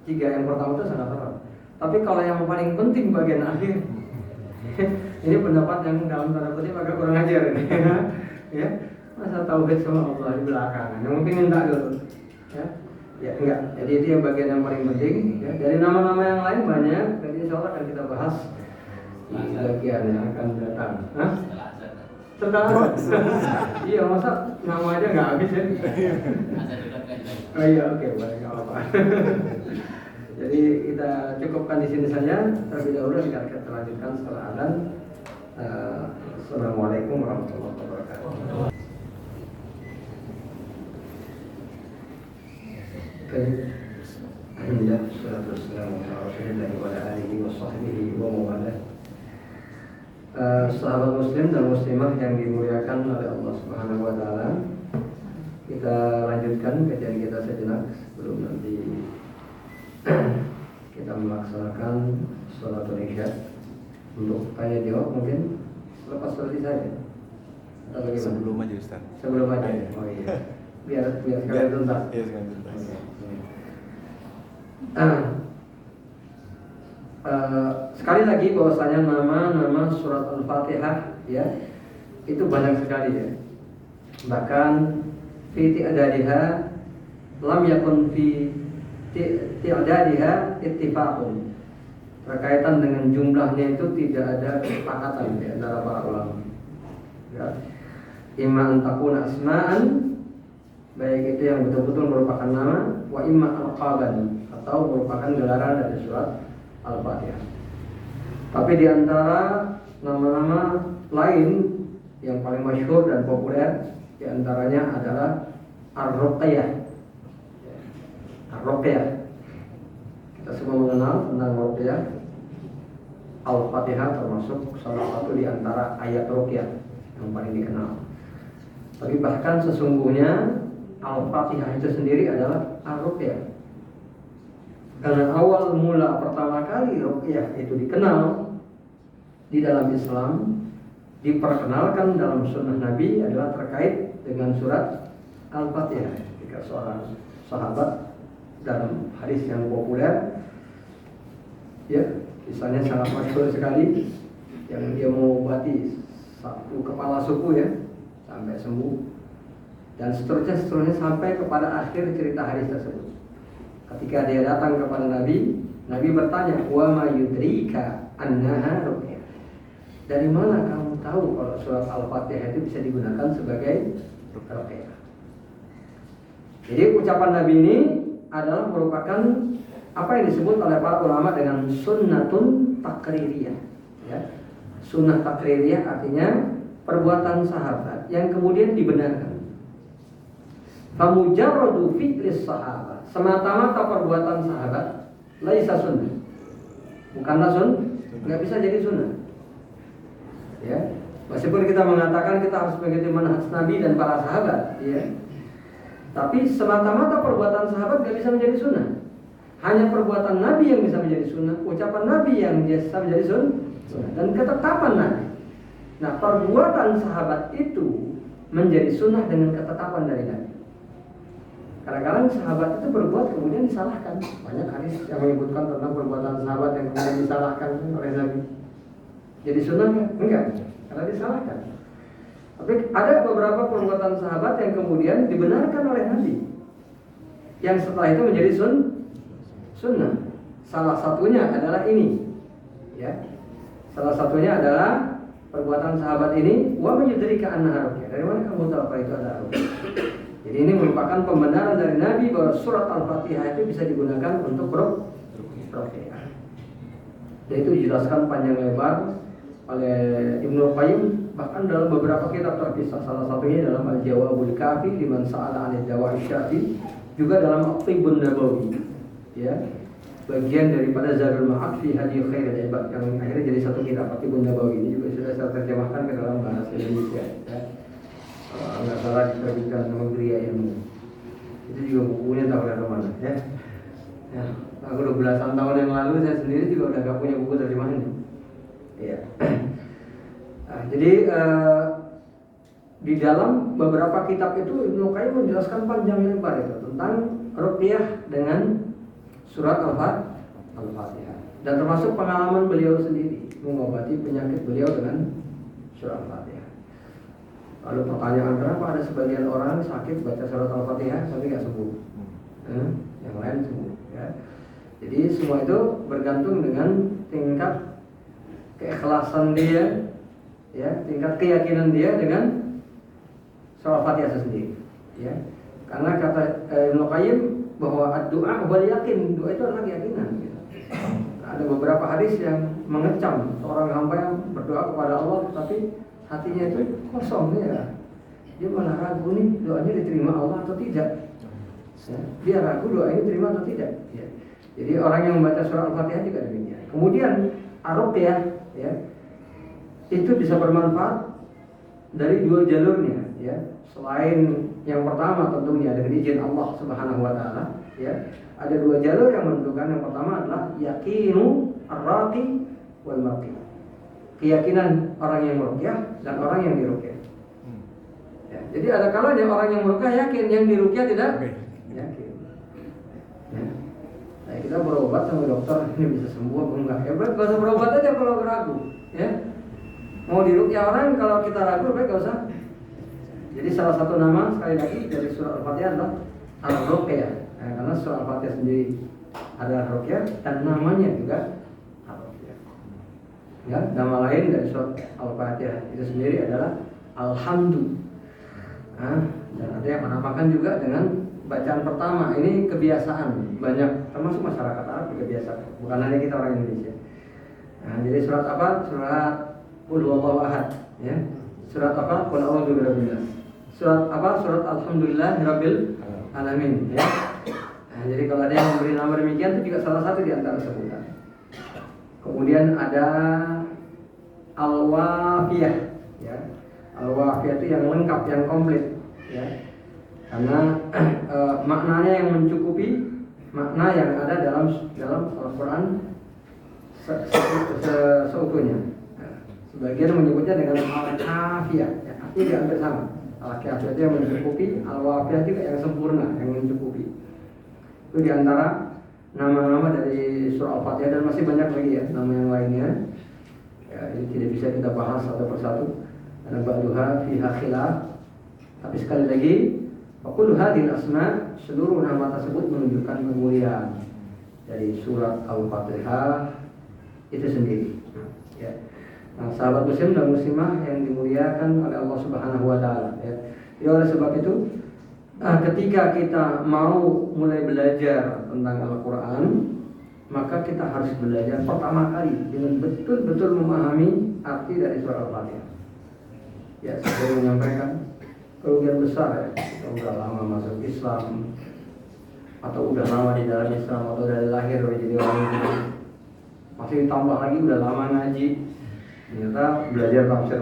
3 yang pertama itu sangat erat. Tapi kalau yang paling penting bagian akhir ini pendapat yang dalam tanda kutip agak kurang ajar ini. Ya. Masa tauhid sama Allah di belakangan, yang mungkin minta dulu, ya enggak. Jadi itu yang bagian yang paling penting. Ya. Dari nama-nama yang lain banyak, jadi insya Allah akan kita bahas di bagian yang akan datang. Setelah iya masa nama aja nggak habis ya? Oh iya oke, boleh nggak apa-apa. Jadi kita cukupkan di sini saja. Terlebih dahulu kita lanjutkan setelah azan. Assalamualaikum warahmatullahi wabarakatuh. Alhamdulillah, wassalatu wassalamu ala Rasulillah wa ala alihi wa sahbihi wa mawalah. Sahabat muslim dan muslimah yang dimuliakan oleh Allah Subhanahu wa taala. Kita lanjutkan kajian kita sejenak sebelum nanti kita melaksanakan sholatul isya. Untuk tanya jawab mungkin lepas selesai saja atau bagaimana? Sebelum aja Ustaz. Sebelum aja. Oh iya. Biar sekalian tuntas. Iya, sekalian tuntas. Sekali lagi bahwasanya nama surat Al-Fatihah ya itu banyak sekali ya. Bahkan fi ti'dadiha lam yakun fi ti'dadiha ittifaqun. Berkaitan dengan jumlahnya itu tidak ada kesepakatan di antara para ulama. Ya. Imma an takuna asma'an, baik itu yang betul-betul merupakan nama, wa imma alqaban, atau merupakan gelaran dari surat Al-Fatihah. Tapi di antara nama-nama lain yang paling masyhur dan populer di antaranya adalah Ar-Ruqyah. Ar-Ruqyah. Kita semua mengenal tentang Ruqyah. Al-Fatihah termasuk salah satu di antara ayat Ruqyah yang paling dikenal. Tapi bahkan sesungguhnya Al-Fatihah itu sendiri adalah Ar-Ruqyah. Karena awal mula pertama kali Ruqyah itu dikenal di dalam Islam, diperkenalkan dalam sunnah Nabi adalah terkait dengan surat Al-Fatihah. Ketika seorang sahabat dalam hadis yang populer, ya kisahnya sangat masyhur sekali, yang dia mengobati satu kepala suku ya sampai sembuh, dan seterusnya sampai kepada akhir cerita hadis tersebut. Ketika dia datang kepada Nabi, Nabi bertanya, wa ma yudrika annaha ruqyah. Dari mana kamu tahu kalau surat Al-Fatihah itu bisa digunakan sebagai ruqyah? Jadi ucapan Nabi ini adalah merupakan apa yang disebut oleh para ulama dengan sunnatun takririyah. Ya. Sunnah takririyah artinya perbuatan sahabat yang kemudian dibenarkan. Famujarradu fi'lis sahabat, semata-mata perbuatan sahabat, laisa sunnah. Bukanlah sunnah, nggak bisa jadi sunnah. Ya, meskipun kita mengatakan kita harus mengikuti manhaj Nabi dan para sahabat, ya. Tapi semata-mata perbuatan sahabat nggak bisa menjadi sunnah. Hanya perbuatan Nabi yang bisa menjadi sunnah, ucapan Nabi yang bisa menjadi sunnah, dan ketetapan Nabi. Nah, perbuatan sahabat itu menjadi sunnah dengan ketetapan dari Nabi. Kadang-kadang sahabat itu berbuat kemudian disalahkan. Banyak hadis yang menyebutkan tentang perbuatan sahabat yang kemudian disalahkan oleh Nabi. Jadi sunnah enggak, karena disalahkan. Tapi ada beberapa perbuatan sahabat yang kemudian dibenarkan oleh Nabi, yang setelah itu menjadi sunnah. Salah satunya adalah ini, ya. Salah satunya adalah perbuatan sahabat ini, wa yudrika annaha ruqyah. Dari mana kamu tahu apa itu adalah ruqyah? Jadi ini merupakan pembenaran dari Nabi bahwa surat Al-Fatihah itu bisa digunakan untuk ruqyah. Dan itu dijelaskan panjang lebar oleh Ibnu Qayyim, bahkan dalam beberapa kitab terpisah. Salah satunya dalam Al-Jawabul Kafi liman sa'ala 'anil dawa'i syafi, juga dalam At-Tibbun Nabawi, ya, bagian daripada Zadul Ma'ad fi Hadi Khairil Ibad, yang akhirnya jadi satu kitab. At-Tibbun Nabawi ini juga sudah saya terjemahkan ke dalam bahasa Indonesia, ya. Nggak salah diterbitkan sama Gria Ilmu. Itu juga bukunya tak udah kemana, ya. Ya, aku udah belasan tahun yang lalu saya sendiri juga udah gak punya buku terjemahannya. Ya. Nah, jadi di dalam beberapa kitab itu Ibnu Qayyim menjelaskan panjang lebar itu tentang ruqyah dengan surat Al-Fatihah, dan termasuk pengalaman beliau sendiri mengobati penyakit beliau dengan surat Al-Fatihah. Lalu pertanyaan, kenapa ada sebagian orang sakit baca surat Al-Fatihah tapi nggak sembuh, yang lain sembuh, ya. Jadi semua itu bergantung dengan tingkat keikhlasan dia, ya, tingkat keyakinan dia dengan surat Al-Fatihah sendiri, ya. Karena kata Ibnu Qayyim, bahwa doa wal yakin, doa itu adalah keyakinan. Gitu. Ada beberapa hadis yang mengecam seorang hamba yang berdoa kepada Allah tapi hatinya itu kosong ya. Dia malah ragu nih doanya diterima Allah atau tidak. Ya, dia ragu doa ini diterima atau tidak. Ya. Jadi orang yang membaca surah Al-Fatihah juga demikian. Kemudian ar-ruqyah ya, itu bisa bermanfaat dari dua jalurnya ya. Selain yang pertama tentunya dengan izin Allah Subhanahu wa taala ya. Ada dua jalur yang menentukan. Yang pertama adalah yakinu ar-raqi wal marqi. Keyakinan orang yang meruqyah dan orang yang diruqyah. Ya, jadi ada kalanya orang yang meruqyah yakin, yang diruqyah tidak yakin. Ya. Nah, kita berobat sama dokter ini bisa sembuh atau enggak? Ya baik, gak usah berobat aja kalau ragu. Ya. Mau diruqyah orang kalau kita ragu baik gak usah. Jadi salah satu nama sekali lagi dari surah Al-Fatihah adalah Ar-Ruqyah. Nah, karena surah Al-Fatihah sendiri adalah Ruqyah dan namanya juga Ar-Ruqyah. Ya, nama lain dari surah Al-Fatihah itu sendiri adalah Alhamdu. Nah, dan ada yang menamakan juga dengan bacaan pertama. Ini kebiasaan banyak termasuk masyarakat Arab kebiasaan, bukan hanya kita orang Indonesia. Nah, jadi surat apa? Surat Qul huwallahu ahad, ya. Surat apa? Qul a'udzu birabbil nas. Surat apa? Surat Alhamdulillahirabbil alamin, ya. Nah, jadi kalau ada yang memberi nama demikian itu juga salah satu di antara sebutan. Kemudian ada Al-Wafiyah, ya. Al-Wafiyah itu yang lengkap, yang komplit, ya. Karena maknanya yang mencukupi makna yang ada dalam Al-Quran seutuhnya. Sebagian menyebutnya dengan Al-Kafiyah, ya, artinya diambil sama. Al-Kafiyah itu yang mencukupi, Al-Wafiyah juga yang sempurna, yang mencukupi. Itu diantara nama-nama dari surah Al-Fatihah dan masih banyak lagi ya nama yang lainnya. Ya, ini tidak bisa kita bahas satu persatu karena ba'duha fiha khilaf. Tapi sekali lagi, kullu hadhil asma, seluruh nama tersebut menunjukkan kemuliaan dari surat Al-Fatihah itu sendiri. Ya. Nah, sahabat muslim dan muslimah yang dimuliakan oleh Allah Subhanahu wa taala, ya. Jadi oleh sebab itu, ketika kita mau mulai belajar tentang Al-Quran, maka kita harus belajar pertama kali dengan betul-betul memahami arti dari surah Al-Fatihah. Ya, saya menyampaikan kerugian besar ya, kita udah lama masuk Islam atau udah lama di dalam Islam atau dari lahir jadi orang Islam, masih ditambah lagi udah lama ngaji, ternyata belajar tafsir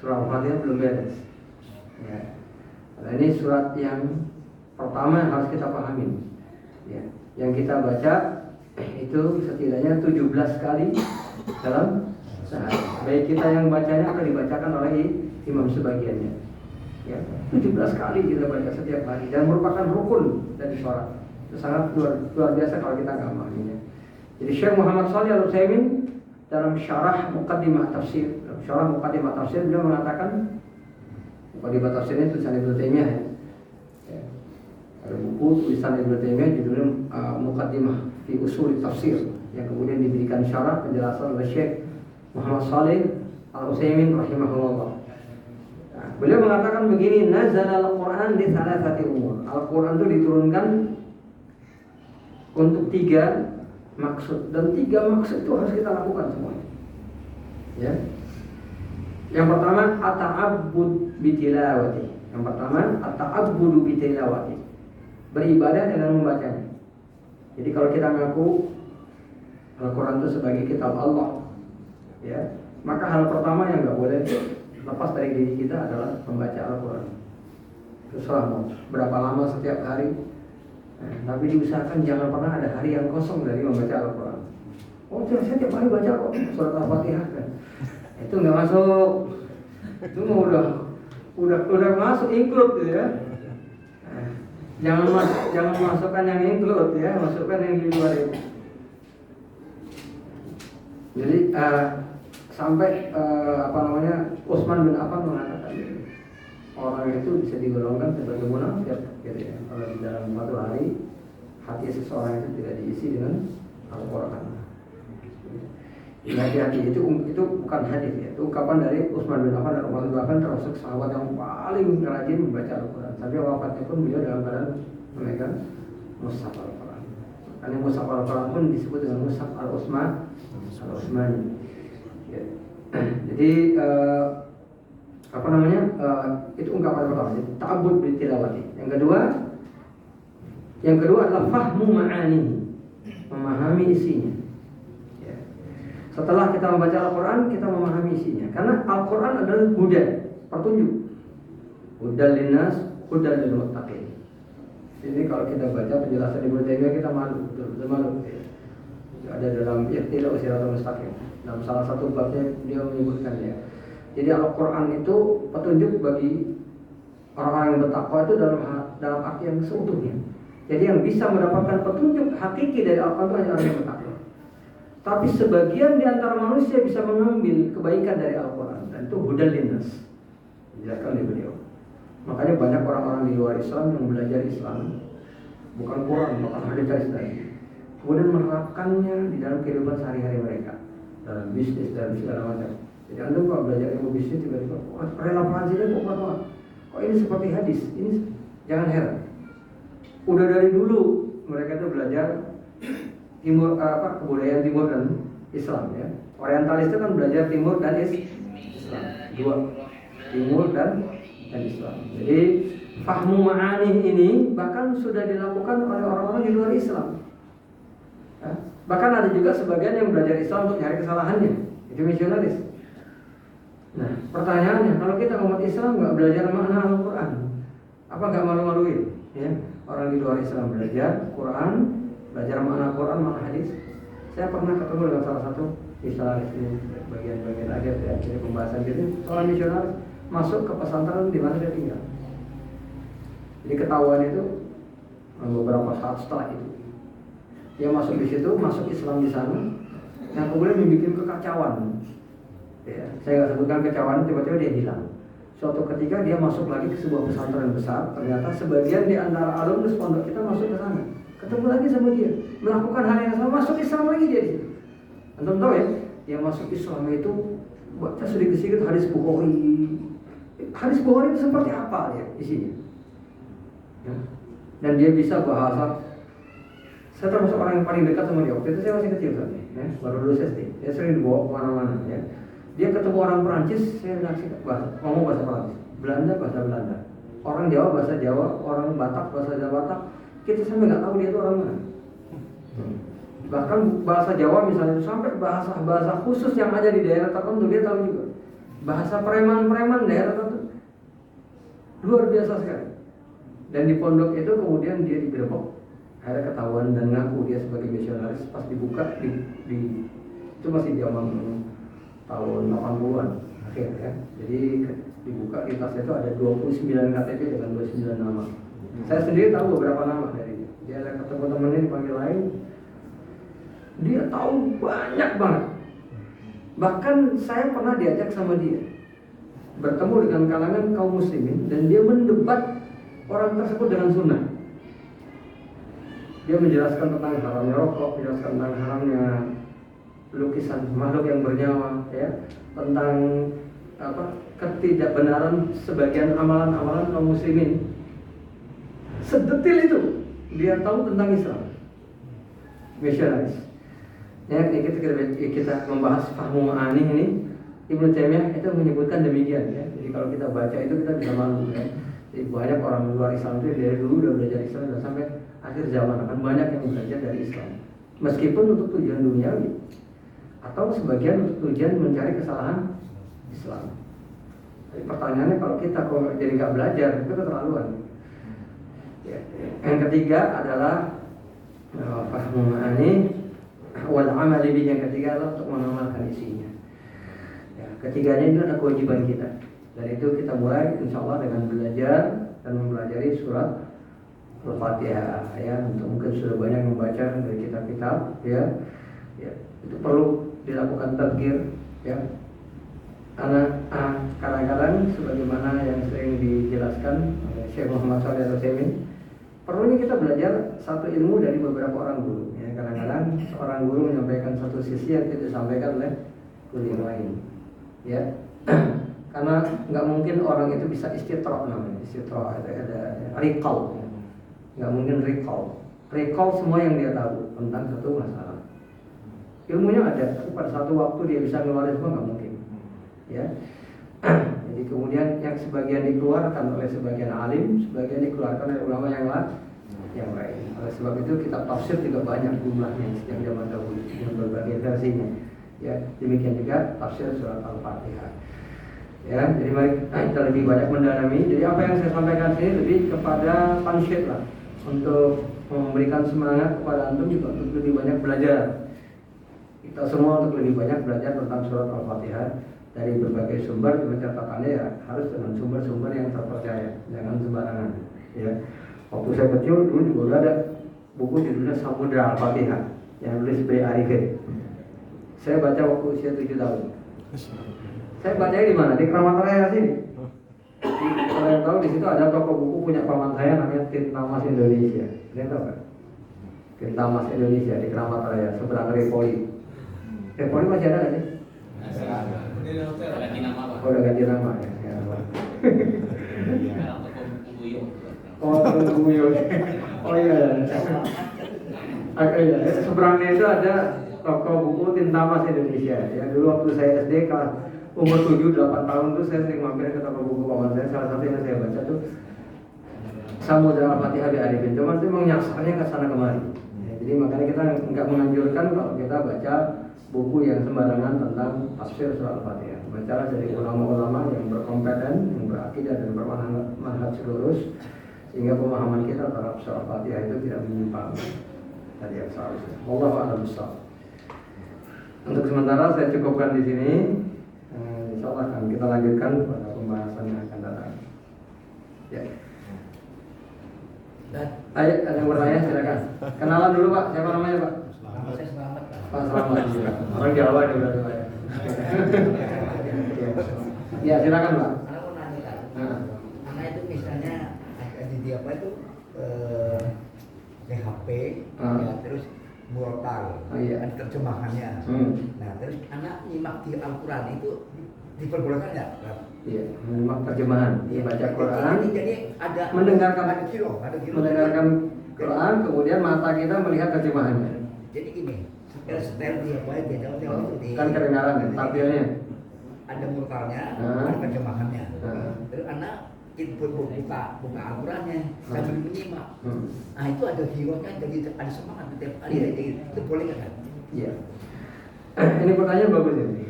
surah Al-Fatihah belum beres. Ya. Nah, ini surat yang pertama yang harus kita pahami. Ya. Yang kita baca itu setidaknya 17 kali dalam sehari. Baik kita yang bacanya atau dibacakan oleh imam sebagiannya. Ya, 17 kali kita baca setiap hari dan merupakan rukun dari sholat. Itu sangat luar biasa kalau kita nggak memahaminya. Jadi Syekh Muhammad Shalih Al-Utsaimin dalam syarah Muqaddimah Tafsir, beliau mengatakan, Muqaddimah Tafsir itu tulisan Ibnu Taimiyah ya. Ada buku tulisan Ibnu Taimiyah judulnya Muqaddimah fi Ushul Tafsir yang kemudian diberikan syarah penjelasan oleh Syekh Muhammad Shalih Al-Utsaimin rahimahullah. Nah, beliau mengatakan begini, nazala al-Quran di salasati umur. Al-Quran itu diturunkan untuk 3 maksud, dan 3 maksud itu harus kita lakukan semuanya. Ya. Yang pertama at-ta'abbud bitilawati. Yang pertama at-ta'abbudu bitilawati. Beribadah dengan membacanya. Jadi kalau kita ngaku Al-Quran itu sebagai kitab Allah, ya, maka hal pertama yang nggak boleh lepas dari diri kita adalah membaca Al-Quran. Terserah mau berapa lama setiap hari, tapi diusahakan jangan pernah ada hari yang kosong dari membaca Al-Quran. Oh, saya tiap hari baca kok surat Al-Fatihah kan. Itu nggak masuk. Itu udah masuk include gitu ya. Jangan masukkan yang include ya, masukkan yang di luar itu. Jadi sampai Utsman bin Affan mengatakan orang itu bisa digolongkan sebagai munafik gitu ya. Kalau di dalam suatu hari hati seseorang itu tidak diisi dengan Al-Quran. Hati-hati itu bukan hadis ya. Itu ungkapan dari Utsman bin Affan, dan Utsman bin Affan termasuk sahabat yang paling rajin membaca Al-Quran. Tapi wafatnya pun beliau dalam keadaan memegang mushaf Al-Quran. Makanya mushaf Al-Quran pun disebut dengan mushaf Al-Utsmani. Ya. Jadi itu ungkapan pertama, ta'abbud bil tilawati. Yang kedua adalah fahmu ma'ani, memahami isinya. Ya. Setelah kita membaca Al-Quran, kita memahami isinya. Karena Al-Quran adalah huda, petunjuk. Hudal linnas, hudal lil muttaqin. Ini kalau kita baca penjelasan Ibnu Taimiyah kita malu, betul malu. Ada dalam Iqtida'us Siratal Mustaqim. Dalam salah satu babnya dia menyebutkan ya. Jadi Al-Quran itu petunjuk bagi orang-orang yang bertakwa itu dalam arti yang seutuhnya. Jadi yang bisa mendapatkan petunjuk hakiki dari Al-Quran itu hanya orang yang bertakwa. Tapi sebagian di antara manusia bisa mengambil kebaikan dari Al-Quran, dan itu hudal linnas. Dijelaskan oleh beliau. Makanya banyak orang-orang di luar Islam yang belajar Islam, bukan Quran, bukan hadis tadi, kemudian menerapkannya di dalam kehidupan sehari-hari mereka, dalam bisnis dan segala macam. Jadi Anda kalau belajar ilmu bisnis tiba-tiba relevansinya kok kuat banget. Kok ini seperti hadis? Ini jangan heran. Udah dari dulu mereka itu belajar kebudayaan timur dan Islam ya. Orientalis itu kan belajar timur dan Islam. Dua, timur dan Islam. Jadi fahmu ma'ani ini bahkan sudah dilakukan oleh orang-orang di luar Islam. Ya. Bahkan ada juga sebagian yang belajar Islam untuk nyari kesalahannya. Itu misionaris. Nah, pertanyaannya, kalau kita umat Islam nggak belajar makna Al-Quran, apa nggak malu-maluin? Ya, orang di luar Islam belajar Quran, belajar makna Quran, makna hadis. Saya pernah ketemu dengan salah satu misionaris ini, bagian-bagian akhir ya, jadi pembahasan gitu. Seorang misionaris masuk ke pesantren di mana dia tinggal. Jadi ketahuan itu beberapa saat setelah itu, dia masuk di situ, masuk Islam di sana, yang kemudian membuat kekacauan. Ya, saya nggak sebutkan kekacauan, tiba-tiba dia hilang. Suatu ketika dia masuk lagi ke sebuah pesantren besar, ternyata sebagian di antara alumnus pondok kita masuk ke sana, ketemu lagi sama dia, melakukan hal yang sama, masuk Islam lagi dia di situ. Antum tahu ya, dia masuk Islam itu baca sedikit-sedikit hadis Bukhari. Hadis Bukhari itu seperti apa ya isinya? Ya. Dan dia bisa bahasa. Saya termasuk orang yang paling dekat sama dia. Waktu itu saya masih kecil kan, ya, baru lulus SD. Dia sering dibawa kemana-mana. Ya. Dia ketemu orang Perancis, saya ngomong bahasa Perancis, Belanda bahasa Belanda, orang Jawa bahasa Jawa, orang Batak bahasa Batak. Kita sampai nggak tahu dia itu orang mana. Bahkan bahasa Jawa misalnya sampai bahasa khusus yang ada di daerah tertentu dia tahu juga. Bahasa preman-preman daerah tertentu luar biasa sekali. Dan di pondok itu kemudian dia digerebek. Akhirnya ketahuan dan ngaku dia sebagai misionaris. Pas dibuka itu masih zaman tahun 80-an akhir ya. Jadi dibuka di tasnya itu ada 29 KTP dengan 29 nama. Saya sendiri tahu beberapa nama dari dia. Dia ada ketemu temannya dipanggil lain. Dia tahu banyak banget. Bahkan saya pernah diajak sama dia bertemu dengan kalangan kaum muslimin dan dia mendebat orang tersebut dengan sunnah. Dia menjelaskan tentang haramnya rokok, menjelaskan tentang haramnya lukisan makhluk yang bernyawa, ya, tentang ketidakbenaran sebagian amalan-amalan kaum muslimin. Sedetil itu dia tahu tentang Islam. Misionaris. Ya, kita membahas fahmu ma'ani ini, Ibnu Taimiyah itu menyebutkan demikian ya. Jadi kalau kita baca itu kita bisa malu ya. Jadi banyak orang luar Islam itu dari dulu udah belajar Islam dan sampai akhir zaman akan banyak yang belajar dari Islam. Meskipun untuk tujuan duniawi atau sebagian untuk tujuan mencari kesalahan Islam. Jadi pertanyaannya kalau kita jadi nggak belajar itu keterlaluan. Ya. Yang ketiga adalah fahmu ma'ani wal amal bihi. Yang ketiga adalah untuk mengamalkan isinya. Ya, ketiganya itu adalah kewajiban kita. Dan itu kita mulai insyaallah dengan belajar dan mempelajari surat Al-Fatihah ya. Untuk mungkin sudah banyak membaca dari kitab-kitab ya. Ya, itu perlu dilakukan tadzkir ya. Karena kadang-kadang sebagaimana yang sering dijelaskan oleh Syekh Muhammad Shalih Al-Utsaimin, perlunya kita belajar satu ilmu dari beberapa orang guru ya. Kadang-kadang seorang guru menyampaikan satu sisi yang tidak disampaikan oleh guru yang lain ya. Karena nggak mungkin orang itu bisa istitra namanya. Istitra itu ada recall ya. Nggak mungkin recall recall semua yang dia tahu tentang satu masalah. Ilmunya ada, tapi pada satu waktu dia bisa ngeluarin semua nggak mungkin. Ya. Jadi kemudian yang sebagian dikeluarkan oleh sebagian alim, sebagian dikeluarkan oleh ulama yang lain. Oleh sebab itu kitab tafsir juga banyak jumlahnya sejak zaman dahulu dengan berbagai versinya. Ya, demikian juga tafsir surat Al-Fatihah. Ya, jadi mari kita lebih banyak mendalami. Jadi apa yang saya sampaikan sini lebih kepada tansyid lah, untuk memberikan semangat kepada antum juga untuk lebih banyak belajar. Kita semua untuk lebih banyak belajar tentang surat Al-Fatihah dari berbagai sumber. Cuma catatannya ya harus dengan sumber-sumber yang terpercaya, jangan sembarangan. Ya, waktu saya kecil dulu juga ada buku judulnya Samudra Al-Fatihah yang nulis B. Arifin. Saya baca waktu usia 7 tahun. Saya bacanya di mana? Di Keramat Raya sini. Kalau yang tahu di situ ada toko buku punya paman saya namanya Tintamas Indonesia. Kalian tahu kan? Tintamas Indonesia di Keramat Raya seberang Repoli. Repoli masih ada nggak sih? Udah ganti nama Pak. Oh, udah ganti nama ya. Sekarang toko buku Buyo. Oh, Buyo. Oh iya. Iya. Seberangnya itu ada toko buku Tintamas Indonesia. Ya, dulu waktu saya SD kelas umur 7-8 tahun tuh saya sering mampir ke toko buku paman saya. Salah satu yang saya baca tuh Samudra Al-Fatihah bi Arifin. Cuman itu memang nyasarnya ke sana kemari. Ya, jadi makanya kita nggak menganjurkan kalau kita baca buku yang sembarangan tentang tafsir surat Al-Fatihah. Bacalah dari ulama-ulama yang berkompeten, yang berakidah dan bermanhaj lurus, sehingga pemahaman kita terhadap surat Al-Fatihah itu tidak menyimpang dari yang seharusnya. Wallahu a'lam bishawab. Untuk sementara saya cukupkan di sini. Insya Allah akan kita lanjutkan pada pembahasan yang akan datang. Ya. Ayo, ada yang bertanya silakan. Kenalan dulu Pak, siapa namanya Pak? Saya selamat Pak. Pak Selamat. Orang Jawa nih berarti Pak. Ya silakan Pak. Anak mau nanya kan, Nah. anak itu misalnya di apa itu PHP, ya, terus murotal, Oh, iya. ada terjemahannya. Nah terus anak nyimak di Al-Quran itu diperbolehkan nggak? Iya, menyimak terjemahan, baca Quran, Jadi ada mendengarkan ada kilo. mendengarkan Quran, kemudian mata kita melihat terjemahannya. Jadi gini, setel di apa ya, jauh-jauh itu di. Kan kedengaran ya, tampilnya. Ada murotalnya, Ah. ada terjemahannya. Ah. Terus anak buka Al-Qurannya sambil menyimak. Nah itu ada jiwanya, jadi ada semangat setiap kali. Iya. Jadi itu boleh kan? Iya. Ini pertanyaan bagus ini.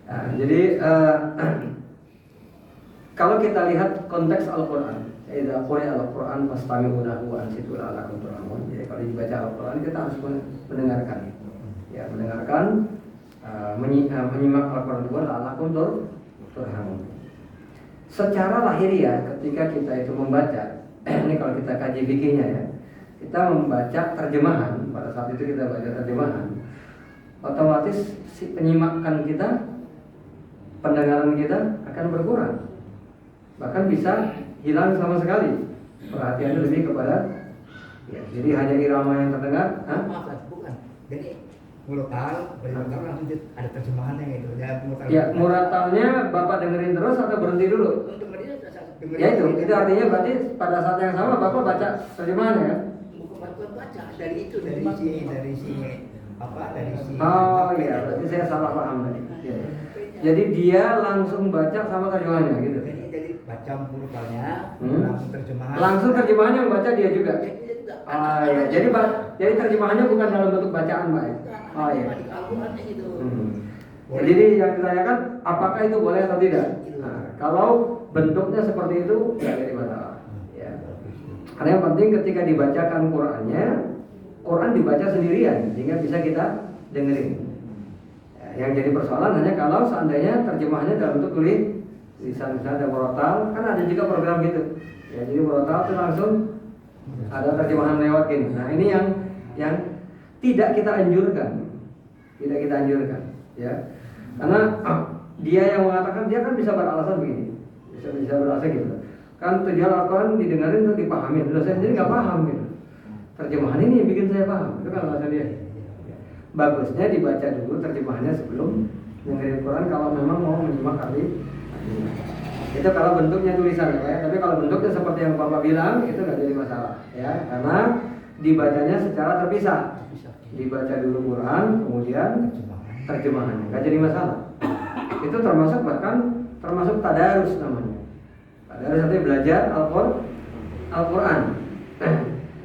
Nah, jadi kalau kita lihat konteks Al-Quran, idza quri'a Al-Quran fastami'u lahu wa ansitu la'allakum turhamun. Jadi kalau dibaca Al-Quran kita harus mendengarkan. Ya, mendengarkan, menyimak Al-Quran itu la'allakum turhamun. Secara lahiriah ketika kita itu membaca, ini kalau kita kaji fikihnya ya, kita membaca terjemahan, pada saat itu kita baca terjemahan, otomatis si penyimakan kita, pendengaran kita akan berkurang, bahkan bisa hilang sama sekali. Perhatiannya lebih kepada, ya, jadi hanya irama yang terdengar. Maaf, bukan. Jadi murotal, murotal langsung ada terjemahannya gitu. Ya, muratalnya Bapak dengerin terus atau berhenti dulu? Ya itu artinya berarti pada saat yang sama Bapak baca terjemahannya kan? Bukan baca, dari sini apa, dari sini. Oh iya, berarti saya salah paham tadi. Ya. Jadi dia langsung baca sama terjemahannya gitu. Jadi baca murotalnya, langsung terjemahan. Langsung terjemahannya membaca dia juga. Oh iya, jadi terjemahannya bukan dalam bentuk bacaan, Pak. Oh iya. Ya, jadi yang ditanyakan apakah itu boleh atau tidak? Nah, kalau bentuknya seperti itu tidak jadi masalah. Ya. Karena yang penting ketika dibacakan Qurannya, Quran dibaca sendirian sehingga bisa kita dengerin. Ya, yang jadi persoalan hanya kalau seandainya terjemahannya dalam bentuk tulisan ada murotal, kan ada juga program gitu. Ya, jadi murotal itu langsung ada terjemahan lewat gini. Nah ini yang tidak kita anjurkan, ya. Karena dia yang mengatakan, dia kan bisa beralasan begini, bisa beralasan gitu. Kan tujuan Al-Quran didengarin untuk dipahami. Terus saya sendiri nggak paham gitu. Terjemahan ini yang bikin saya paham. Itu kan alasan dia. Bagusnya dibaca dulu terjemahannya sebelum dengerin Quran kalau memang mau menyimak artinya. Itu kalau bentuknya tulisan ya Pak ya. Tapi kalau bentuknya seperti yang Bapak bilang itu nggak jadi masalah ya, karena dibacanya secara terpisah. Dibaca dulu Quran, kemudian terjemahannya, nggak jadi masalah. Itu termasuk bahkan termasuk tadarus namanya. Tadarus artinya belajar Al-Quran.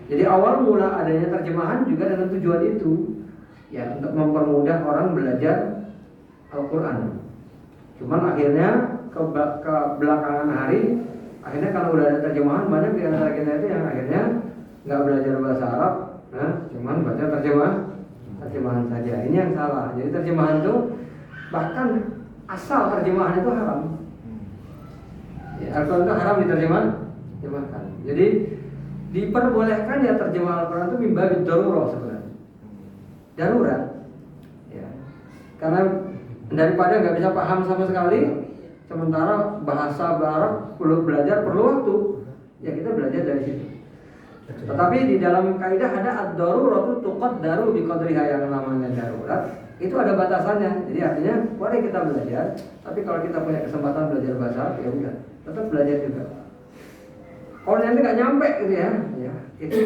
Jadi awal mula adanya terjemahan juga dengan tujuan itu, ya untuk mempermudah orang belajar Al-Quran. Cuman akhirnya ke belakangan hari, akhirnya kalau udah ada terjemahan banyak di antara kita itu yang akhirnya nggak belajar bahasa Arab, nah, cuman baca terjemahan saja. Ini yang salah. Jadi terjemahan itu bahkan asal terjemahan itu haram. Ya, Al-Quran itu haram diterjemahkan. Jadi diperbolehkan ya terjemah Al-Quran itu mimbabil darurat sebenarnya. Darurat. Ya. Karena daripada nggak bisa paham sama sekali, sementara bahasa Arab perlu belajar perlu waktu, ya kita belajar dari situ. Tetapi di dalam kaidah ada ad-daruratu tuqaddaru biqadriha, yang namanya darurat itu ada batasannya. Jadi artinya boleh kita belajar, tapi kalau kita punya kesempatan belajar bahasa Arab ya udah, tetap belajar juga. Kalau nanti nggak nyampe gitu ya, itu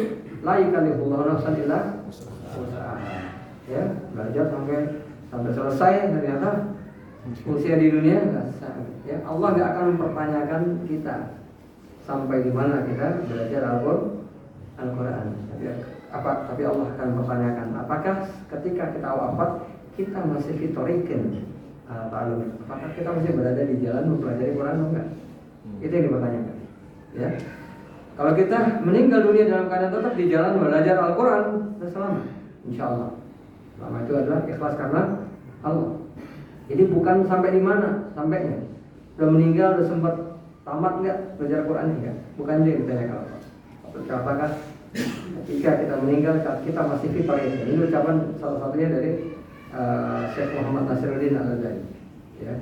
la yukallifullahu nafsan illa wus'aha. Ya, belajar sampai selesai ternyata usia di dunia nggak sanggup. Ya, Allah nggak akan mempertanyakan kita sampai di mana kita belajar Al-Quran. Tapi Allah akan mempertanyakan apakah ketika kita wafat kita masih fitorikin apakah kita masih berada di jalan mempelajari Quran atau enggak? Itu yang dipertanyakan. Ya. Kalau kita meninggal dunia dalam keadaan tetap di jalan belajar Al-Quran, kita selamat, insya Allah. Selamat itu adalah ikhlas karena Allah. Jadi bukan sampai di mana sampainya. Sudah meninggal, sudah sempat tamat enggak belajar Quran enggak? Bukan dia yang ditanya kalau. Apakah ketika kita meninggal kita masih fitrah? Ini ucapan salah satunya dari Syekh Muhammad Nasiruddin Al-Albani. Ya.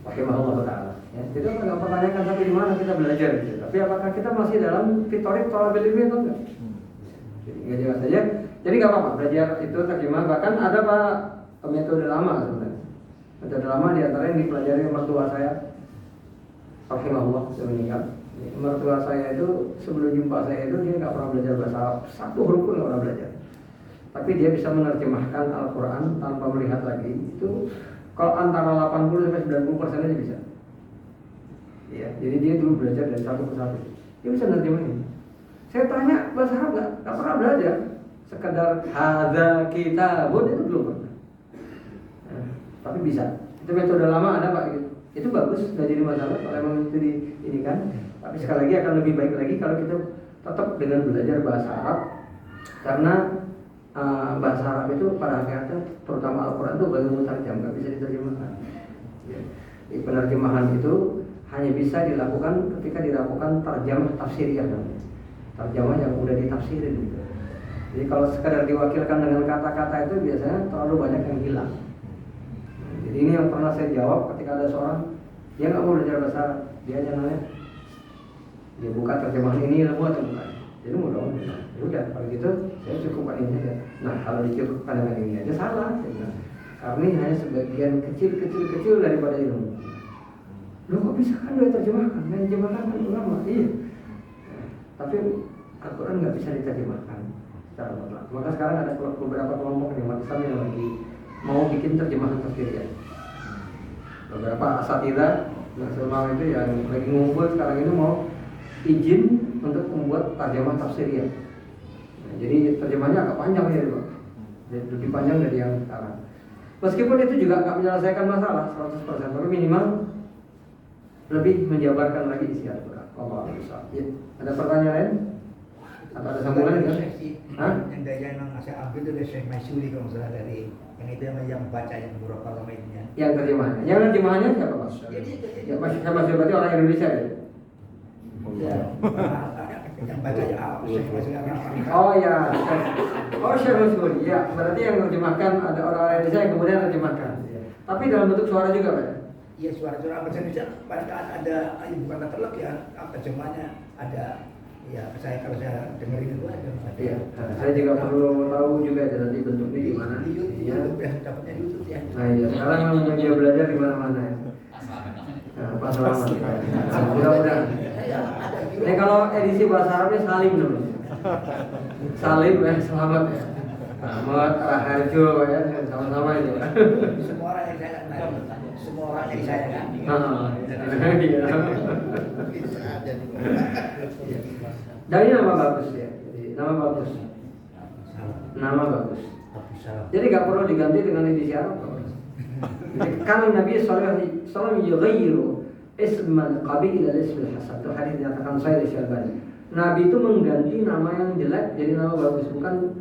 Rahimahullah ta'ala. Ya, jadi orang nggak pertanyakan sampai di mana kita belajar gitu. Tapi apakah kita masih dalam fitorik thalabil ilmi atau enggak? Jadi nggak jelas saja. Jadi nggak apa-apa belajar itu terjemah. Bahkan ada metode lama sebenarnya. Metode lama diantara yang dipelajari mertua saya, rahimahullah, sudah meninggal. Mertua saya itu sebelum jumpa saya itu dia nggak pernah belajar bahasa Arab, satu huruf pun nggak pernah belajar. Tapi dia bisa menerjemahkan Al-Quran tanpa melihat lagi. Itu kalau antara 80 sampai 90% aja bisa. Ya, jadi dia dulu belajar dari satu ke satu. Dia bisa nerjemahin. Saya tanya bahasa Arab nggak pernah belajar. Sekedar hadza kitabun itu belum pernah. Nah, tapi bisa. Itu metode lama ada Pak gitu. Itu bagus, nggak jadi masalah kalau memang itu ini kan. Tapi sekali lagi akan lebih baik lagi kalau kita tetap dengan belajar bahasa Arab, karena bahasa Arab itu pada akhirnya terutama Al-Quran itu bagian mutarjam, nggak bisa diterjemahkan. Ya. Di penerjemahan itu hanya bisa dilakukan ketika dilakukan terjemah tafsiriyah, terjemah yang udah ditafsirin gitu. Jadi kalau sekadar diwakilkan dengan kata-kata itu biasanya terlalu banyak yang hilang. Jadi ini yang pernah saya jawab ketika ada seorang dia nggak mau belajar bahasa Arab, dia hanya nanya, dia buka terjemahan ini ilmu atau bukan? Jadi mau dong, ya udah kalau gitu saya cukupkan ini aja. Nah kalau dicukupkan dengan ini aja salah, karena ini hanya sebagian kecil daripada ilmu. Loh kok bisa kan dia terjemahkan? Menerjemahkan kan ulama, iya. Nah, tapi Al-Quran nggak bisa diterjemahkan secara mutlak. Maka sekarang ada beberapa kelompok yang umat Islam yang lagi mau bikin terjemahan tafsiriyah. Beberapa asatidzah nasional itu yang lagi ngumpul sekarang itu mau izin untuk membuat terjemah tafsiriyah. Nah, jadi terjemahnya agak panjang ya Pak. Lebih panjang dari yang sekarang. Meskipun itu juga nggak menyelesaikan masalah 100%, tapi minimal lebih menjabarkan lagi isi Al-Quran. Allah Akbar. Ya. Ada pertanyaan lain? Atau ada sambungan kan? Yang dari yang saya ambil itu dari Syekh Masyuri kalau salah, dari yang itu yang baca yang beberapa lama ini. Yang terjemahannya. Yang terjemahannya siapa Mas? Ya Mas, berarti orang Indonesia ya? Ya. Yang baca ya Syekh Masyuri. Oh ya. Oh Syekh Masyuri. Ya, berarti yang terjemahkan ada orang Indonesia yang kemudian terjemahkan. Tapi dalam bentuk suara juga Pak? Iya, suara-suara bahasa Indonesia pada saat ada bukan terlek ya, terjemahnya ada. Ya, kalau saya dengerin itu ada. Iya. Saya juga perlu tahu juga nanti bentuknya gimana. Di YouTube ya, dapatnya di YouTube ya. Nah iya, sekarang memang dia belajar di mana-mana ya. Asal namanya. Nah, Bapak Selamat. Mudah-mudahan. Ini kalau edisi bahasa Arabnya Salim dulu. Salim ya, selamat ya. Selamat Raharjo ya, sama-sama itu. Semua orang yang saya kenal, semua orang yang saya kan. Iya. Jadi nama bagus ya. Jadi, nama bagus. Nama bagus. Jadi nggak perlu diganti dengan edisi Arab. Karena Nabi SAW yughayyiru isman qabi ila ismil hasan. Itu hadis dinyatakan Sahih Syalbani. Nabi itu mengganti nama yang jelek jadi nama bagus, bukan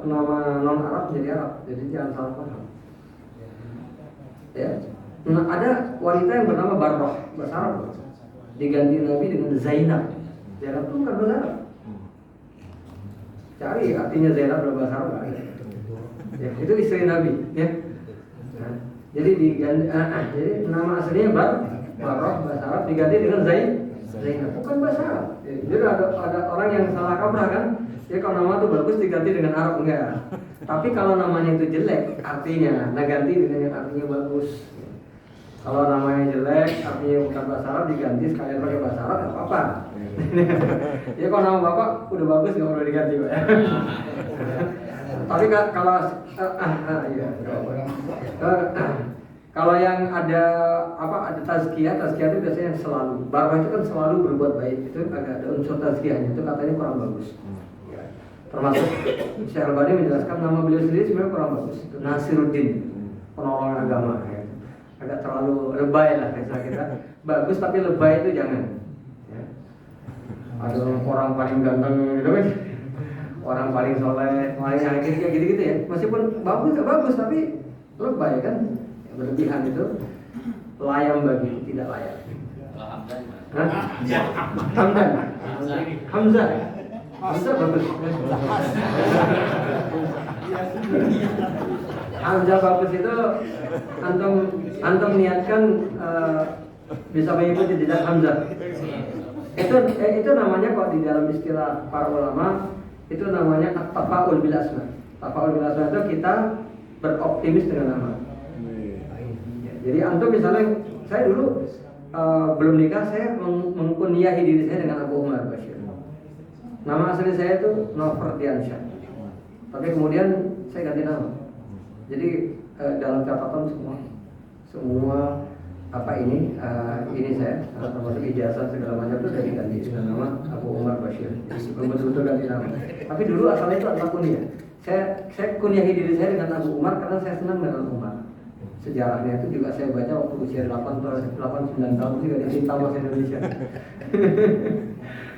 nama non Arab jadi Arab. Jadi jangan salah paham. Ya. Nah, ada wanita yang bernama Barrah, bahasa Arab. Diganti Nabi dengan Zainab. Zainab itu bukan bahasa Arab. Cari artinya Zainab dalam bahasa Arab. Ya, itu istri Nabi, ya. Nah, jadi diganti, jadi nama aslinya Barrah bahasa Arab diganti dengan Zainab, bukan bahasa Arab. Jadi ada orang yang salah kaprah kan? Ya kalau nama itu bagus diganti dengan Arab enggak. Tapi kalau namanya itu jelek, artinya ganti dengan yang artinya bagus. Kalau namanya jelek, artinya bukan bahasa Arab diganti sekalian pakai bahasa Arab nggak apa-apa. Ya kalau nama bapak udah bagus nggak perlu diganti pak ya. Tapi kalau kalau yang ada tazkiyah itu biasanya selalu. Barrah itu kan selalu berbuat baik, itu agak ada unsur tazkiyahnya, itu katanya kurang bagus. Termasuk Syekh Albani menjelaskan nama beliau sendiri sebenarnya kurang bagus. Itu Nasiruddin, penolong agama. Ya. Agak terlalu lebay lah kita. Bagus tapi lebay itu jangan. Ya. Ada orang paling ganteng gitu kan. Orang paling soleh, paling yang gitu-gitu ya. Meskipun bagus tapi lebay kan. Berlebihan itu layam bagi tidak layak. Hamzah bagus. Hamzah bagus itu antum niatkan bisa mengikuti jejak Hamzah. Itu namanya kok di dalam istilah para ulama itu namanya at-tafaul bil asma. Tafaul bil asma itu kita beroptimis dengan nama. Jadi antum misalnya saya dulu belum nikah saya mengkunyahi diri saya dengan Abu Umar Bashir. Nama asli saya itu Noverdiansyah. Tapi kemudian saya ganti nama. Jadi dalam catatan semua ini saya termasuk ijazah segala macam itu saya diganti dengan nama Abu Umar Bashir. Jadi betul-betul ganti nama. Tapi dulu asalnya itu adalah kunyah. Saya kunyahi diri saya dengan Abu Umar karena saya senang dengan Umar. Sejarahnya itu juga saya baca waktu usia 8-9 tahun juga di Cinta Mas Indonesia.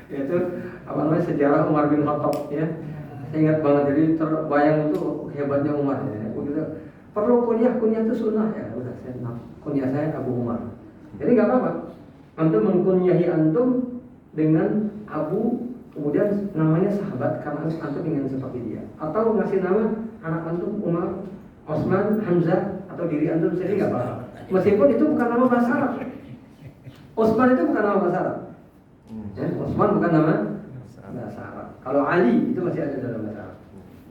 Yaitu sejarah Umar bin Khattab ya. Saya ingat banget, jadi terbayang itu hebatnya Umar ya. Perlu kunyah itu sunnah ya. Udah saya kunyah saya Abu Umar. Jadi nggak apa-apa. Antum mengkunyahi antum dengan Abu, kemudian namanya sahabat karena antum ingin seperti dia. Atau ngasih nama anak antum Umar, Osman, Hamzah atau diri antum sendiri nggak apa-apa. Meskipun itu bukan nama bahasa Arab. Osman itu bukan nama bahasa Arab. Ya, Osman bukan nama bahasa Arab. Kalau Ali itu masih ada dalam bahasa Arab.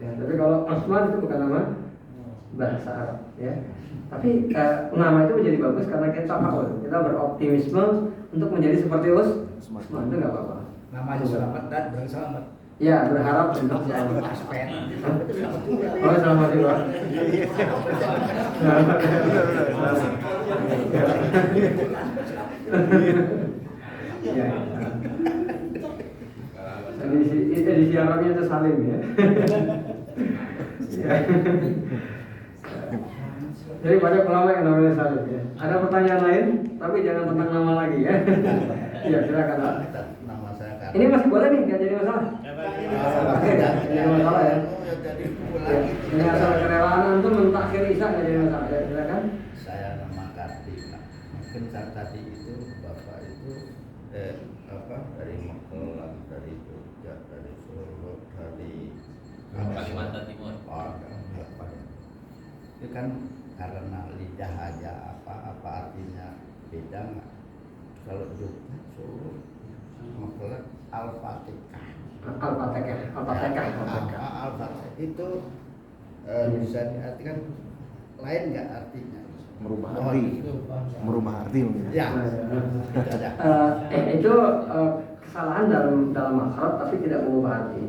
Ya, tapi kalau Osman itu bukan nama bahasa Arab. Ya. Tapi nama itu menjadi bagus karena kita beroptimisme untuk menjadi seperti Osman itu nggak apa-apa. Namanya selamat dan berselamat. Ya, berharap untuk selamat. Oh, selamat juga. Ya. Edisi Arabnya itu Salim ya. Jadi banyak ulama yang namanya Salim ya. Ada pertanyaan lain, tapi jangan tentang nama lagi ya. Ya, silakan. Ini masih boleh nih, nggak jadi masalah. Oke, nggak jadi masalah ya. Ini asal kerelaan antum mentakhir Isya nggak jadi masalah. Ya, silakan. Saya nama Kartika. Mungkin saat tadi itu bapak itu dari Magelang, dari Jogja, dari Solo, dari Kalimantan Timur. Itu kan karena lidah aja apa artinya beda nggak? Kalau Jogja, Solo, Magelang, Al-Fatihah. Al-Fatihah. Itu bisa diartikan lain nggak artinya? merubah Oh, arti. itu. Merubah arti mungkin. Ya, tidak ada. Itu kesalahan dalam makhraj tapi tidak mengubah arti.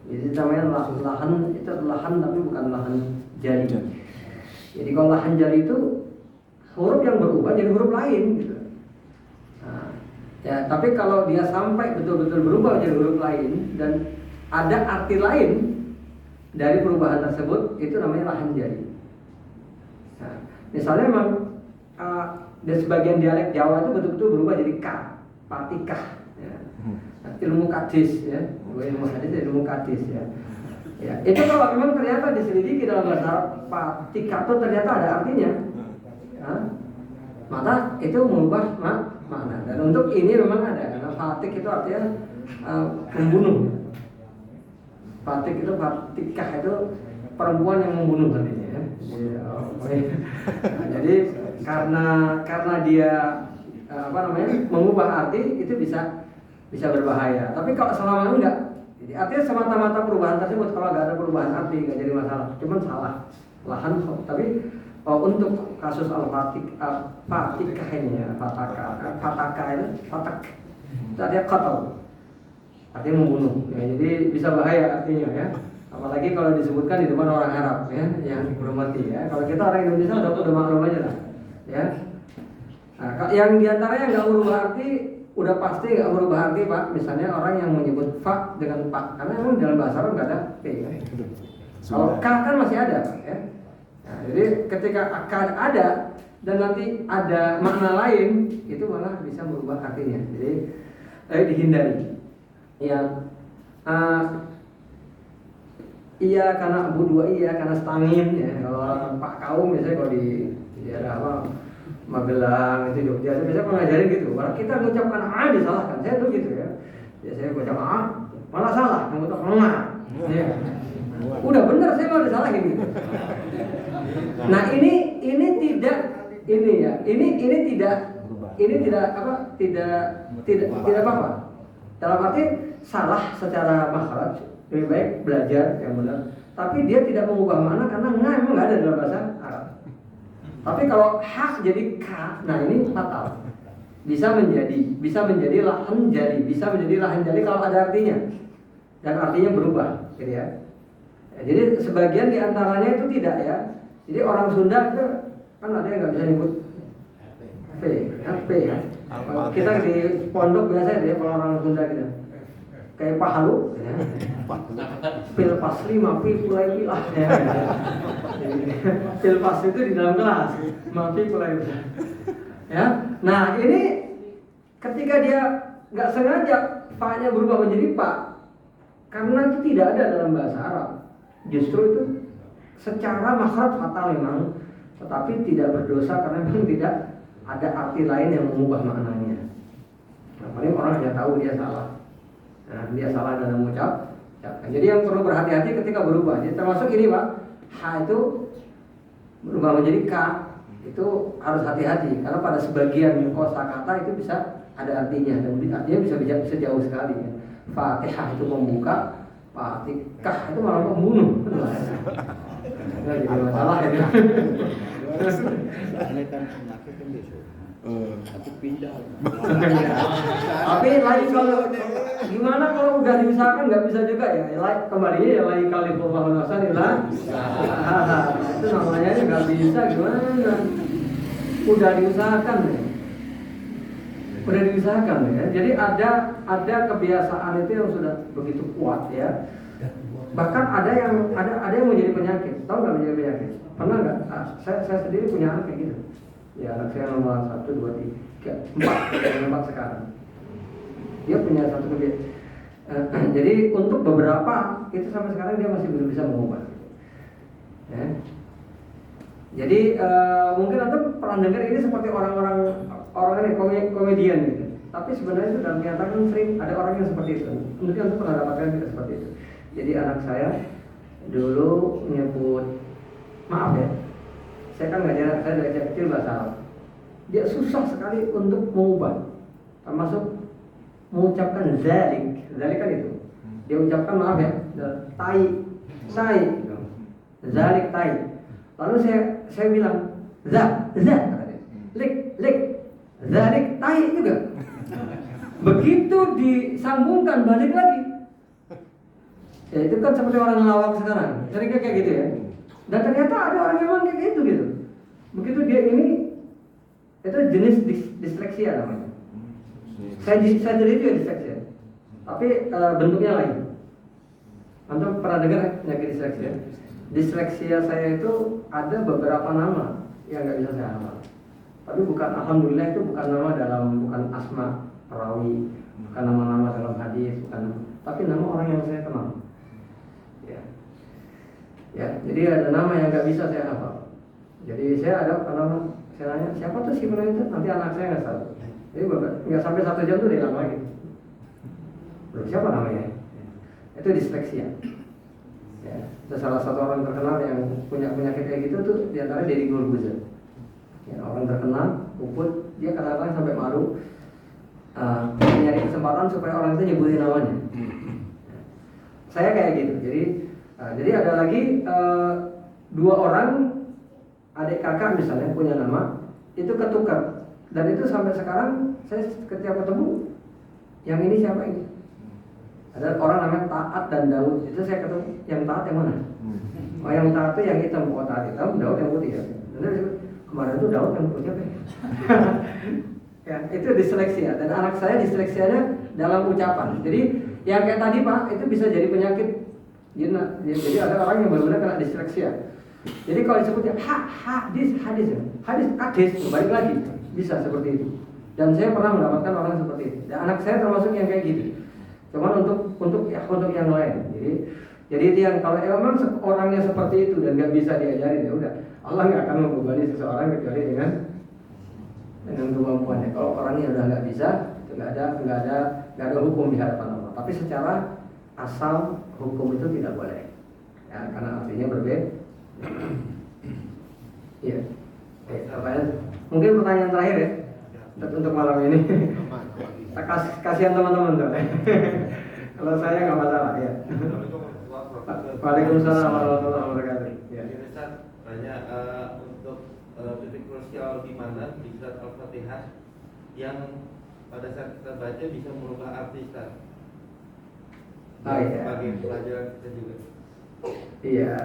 Jadi namanya lahan itu lahan tapi bukan lahan jari. Jadi kalau lahan jari itu huruf yang berubah jadi huruf lain gitu. Nah, ya tapi kalau dia sampai betul-betul berubah jadi huruf lain dan ada arti lain dari perubahan tersebut, itu namanya lahan jari. Nah, misalnya memang di sebagian dialek Jawa itu betul-betul berubah jadi ka, patikah. Ya. Nah, ilmu kadis ya, ilmu hadis ilmu kadis ya. Ya, itu kalau memang ternyata diselidiki dalam bahasa Arab, patikah itu ternyata ada artinya. Ya, maka itu mengubah makna. Dan untuk ini memang ada, karena fatik itu artinya membunuh. Fatik itu fatikah itu perempuan yang membunuh artinya ya. Nah, jadi karena dia mengubah arti itu bisa berbahaya. Tapi kalau selama enggak, jadi artinya semata-mata perubahan tersebut, kalau nggak ada perubahan arti nggak jadi masalah. Cuman salah lahan. Tapi untuk kasus fatikah ini ya, fataka itu fatak itu artinya qatal, artinya membunuh. Ya, jadi bisa bahaya artinya ya. Apalagi kalau disebutkan di depan orang Arab ya, yang dihormati ya. Kalau kita orang Indonesia udah maklum aja lah ya. Nah, yang diantaranya nggak merubah arti, udah pasti nggak merubah arti Pak. Misalnya orang yang menyebut fa dengan pak, karena memang dalam bahasa Arab nggak ada p ya. Kalau ka kan masih ada Pak ya. Nah, jadi ketika akan ada dan nanti ada makna lain, itu malah bisa merubah artinya. Jadi dihindari. Ya, iya karena abu dua iya karena stangin ya. Kalau orang Pak kaum misalnya kalau di daerah apa Magelang itu Jogja, saya biasa ngajarin gitu. Kalau kita mengucapkan a disalahkan, saya tuh gitu ya. Biasanya ucap a malah salah, mengucap a. Ya. Udah benar saya malah disalahin gitu. Nah ini tidak ini ya, ini tidak apa-apa. Dalam arti salah secara makhraj, lebih baik belajar yang benar. Tapi dia tidak mengubah makna karena memang nggak ada dalam bahasa Arab. Tapi kalau hak jadi ka, nah ini fatal. Bisa menjadi lahan jari kalau ada artinya dan artinya berubah, gitu ya. Jadi sebagian diantaranya itu tidak ya. Jadi orang Sunda itu kan ada yang nggak bisa nyebut P ya. Kita di pondok biasa ya kalau orang Sunda gitu. Kayak pahalu ya. Pil pasri mapi pulai pilah ya. Pil pas itu di dalam kelas, mapi pulai pilah. Ya. Nah, ini ketika dia nggak sengaja fa-nya berubah menjadi pa, karena itu tidak ada dalam bahasa Arab. Justru itu secara makhraj fatal memang, tetapi tidak berdosa karena memang tidak ada arti lain yang mengubah maknanya. Nah, paling orang hanya tahu dia salah. Nah, dia salah dalam mengucap. Jadi yang perlu berhati-hati ketika berubah. Jadi termasuk ini Pak, ha itu berubah menjadi ka, itu harus hati-hati karena pada sebagian kosakata itu bisa ada artinya dan artinya bisa jauh sekali. Ya. Fatihah itu membuka, Fatikah itu malah membunuh. Nah, jadi masalah ya. Soalnya kan penyakit kan besok. Aku pindah. Tapi lain kalau gimana kalau udah diusahakan nggak bisa juga ya. Kembali ya lain kali pembahasan ilah. Itu namanya nggak bisa gimana? Udah diusahakan ya. Jadi ada kebiasaan itu yang sudah begitu kuat ya. Bahkan ada yang menjadi penyakit. Tahu nggak menjadi penyakit? Pernah nggak? Saya sendiri punya anak kayak gitu. Ya anak saya nomor 1, 2, 3, 4 sekarang. Dia punya satu kebiasaan. Jadi untuk beberapa itu sampai sekarang dia masih belum bisa mengubah. Ya. Jadi mungkin Anda pernah dengar ini seperti orang-orang komedian gitu. Tapi sebenarnya itu dalam kenyataan sering ada orang yang seperti itu. Mungkin Anda pernah dapatkan juga seperti itu. Jadi anak saya dulu nyebut, maaf ya, saya kan ngajar, saya dari kecil bahasa Arab. Dia susah sekali untuk mengubah, termasuk mengucapkan zalik kan itu. Dia ucapkan maaf ya, tai, zalik tai. Lalu saya bilang za, lik, zalik, tai juga. Begitu disambungkan balik lagi. Ya itu kan seperti orang ngelawak sekarang, sering kayak gitu ya. Dan ternyata ada orang yang memang kayak gitu. Begitu dia ini, itu jenis disleksia namanya. Saya jadi itu ya disleksia, tapi bentuknya lain. Antum pernah dengar penyakit disleksia? Disleksia saya itu ada beberapa nama yang nggak bisa saya hafal. Tapi bukan, alhamdulillah itu bukan nama bukan asma perawi, bukan nama-nama dalam hadis, bukan, tapi nama orang yang saya kenal. Ya, jadi ada nama yang nggak bisa saya hafal. Jadi saya ada nama, saya nanya siapa tuh si perawi itu, nanti anak saya nggak tahu. Jadi nggak sampai 1 jam tuh dia hilang lagi. Belum siapa namanya? Itu disleksia. Ya, itu salah satu orang terkenal yang punya penyakit kayak gitu tuh diantara Deddy Corbuzier. Ya, orang terkenal, Uput, dia kadang-kadang sampai malu nyari kesempatan supaya orang itu nyebutin namanya. Saya kayak gitu. Jadi ada lagi 2 orang adik kakak misalnya punya nama itu ketukar, dan itu sampai sekarang saya ketika ketemu yang ini siapa ini? Ada orang namanya Taat dan Daud. Itu saya ketemu yang Taat yang mana? Oh yang Taat itu yang hitam, Taat hitam, Daud yang putih ya. Dan kemarin itu Daud yang putih apa? Ya, itu disleksia. Dan anak saya disleksianya dalam ucapan. Jadi yang kayak tadi Pak itu bisa jadi penyakit. Jadi ada orang yang benar-benar kena disleksia. Jadi kalau disebutnya hadis, balik lagi bisa seperti itu. Dan saya pernah mendapatkan orang seperti itu. Dan anak saya termasuk yang kayak gitu. Cuman untuk yang lain. Jadi itu yang kalau memang orangnya seperti itu dan nggak bisa diajarin, ya udah Allah nggak akan membebani seseorang kecuali dengan kemampuannya. Kalau orangnya udah nggak bisa, itu nggak ada hukum di hadapan Allah. Tapi secara asal hukum itu tidak boleh, ya, karena artinya berbeda. Iya. Mungkin pertanyaan terakhir ya untuk malam ini. Kasihan teman-teman tuh. Kalau saya nggak masalah ya. Waalaikumsalam warahmatullahi wabarakatuh. Ya. Ustaz, tanya untuk titik krusial di mana di surat Al-Fatihah yang pada saat kita baca bisa merubah arti Ustaz. Iya. Bagi pelajaran kita juga. Iya.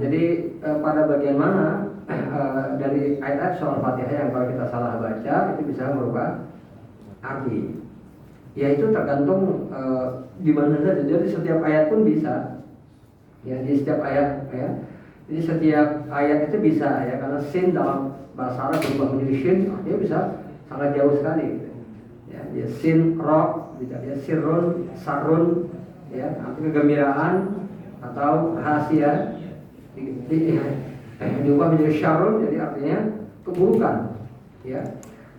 Jadi pada bagian mana dari ayat surah Al-Fatihah yang kalau kita salah baca itu bisa merubah arti? Ya itu tergantung di mana saja. Jadi setiap ayat pun bisa. Ya, di setiap ayat ya. Jadi setiap ayat itu bisa ya, karena sin dalam bahasa Arab berubah menjadi shin, artinya bisa sangat jauh sekali. Ya, dia sin ra, bisa dia sirrun, sarun, ya, artinya kegembiraan atau rahasia. Diubah menjadi syarun, jadi artinya keburukan. Ya.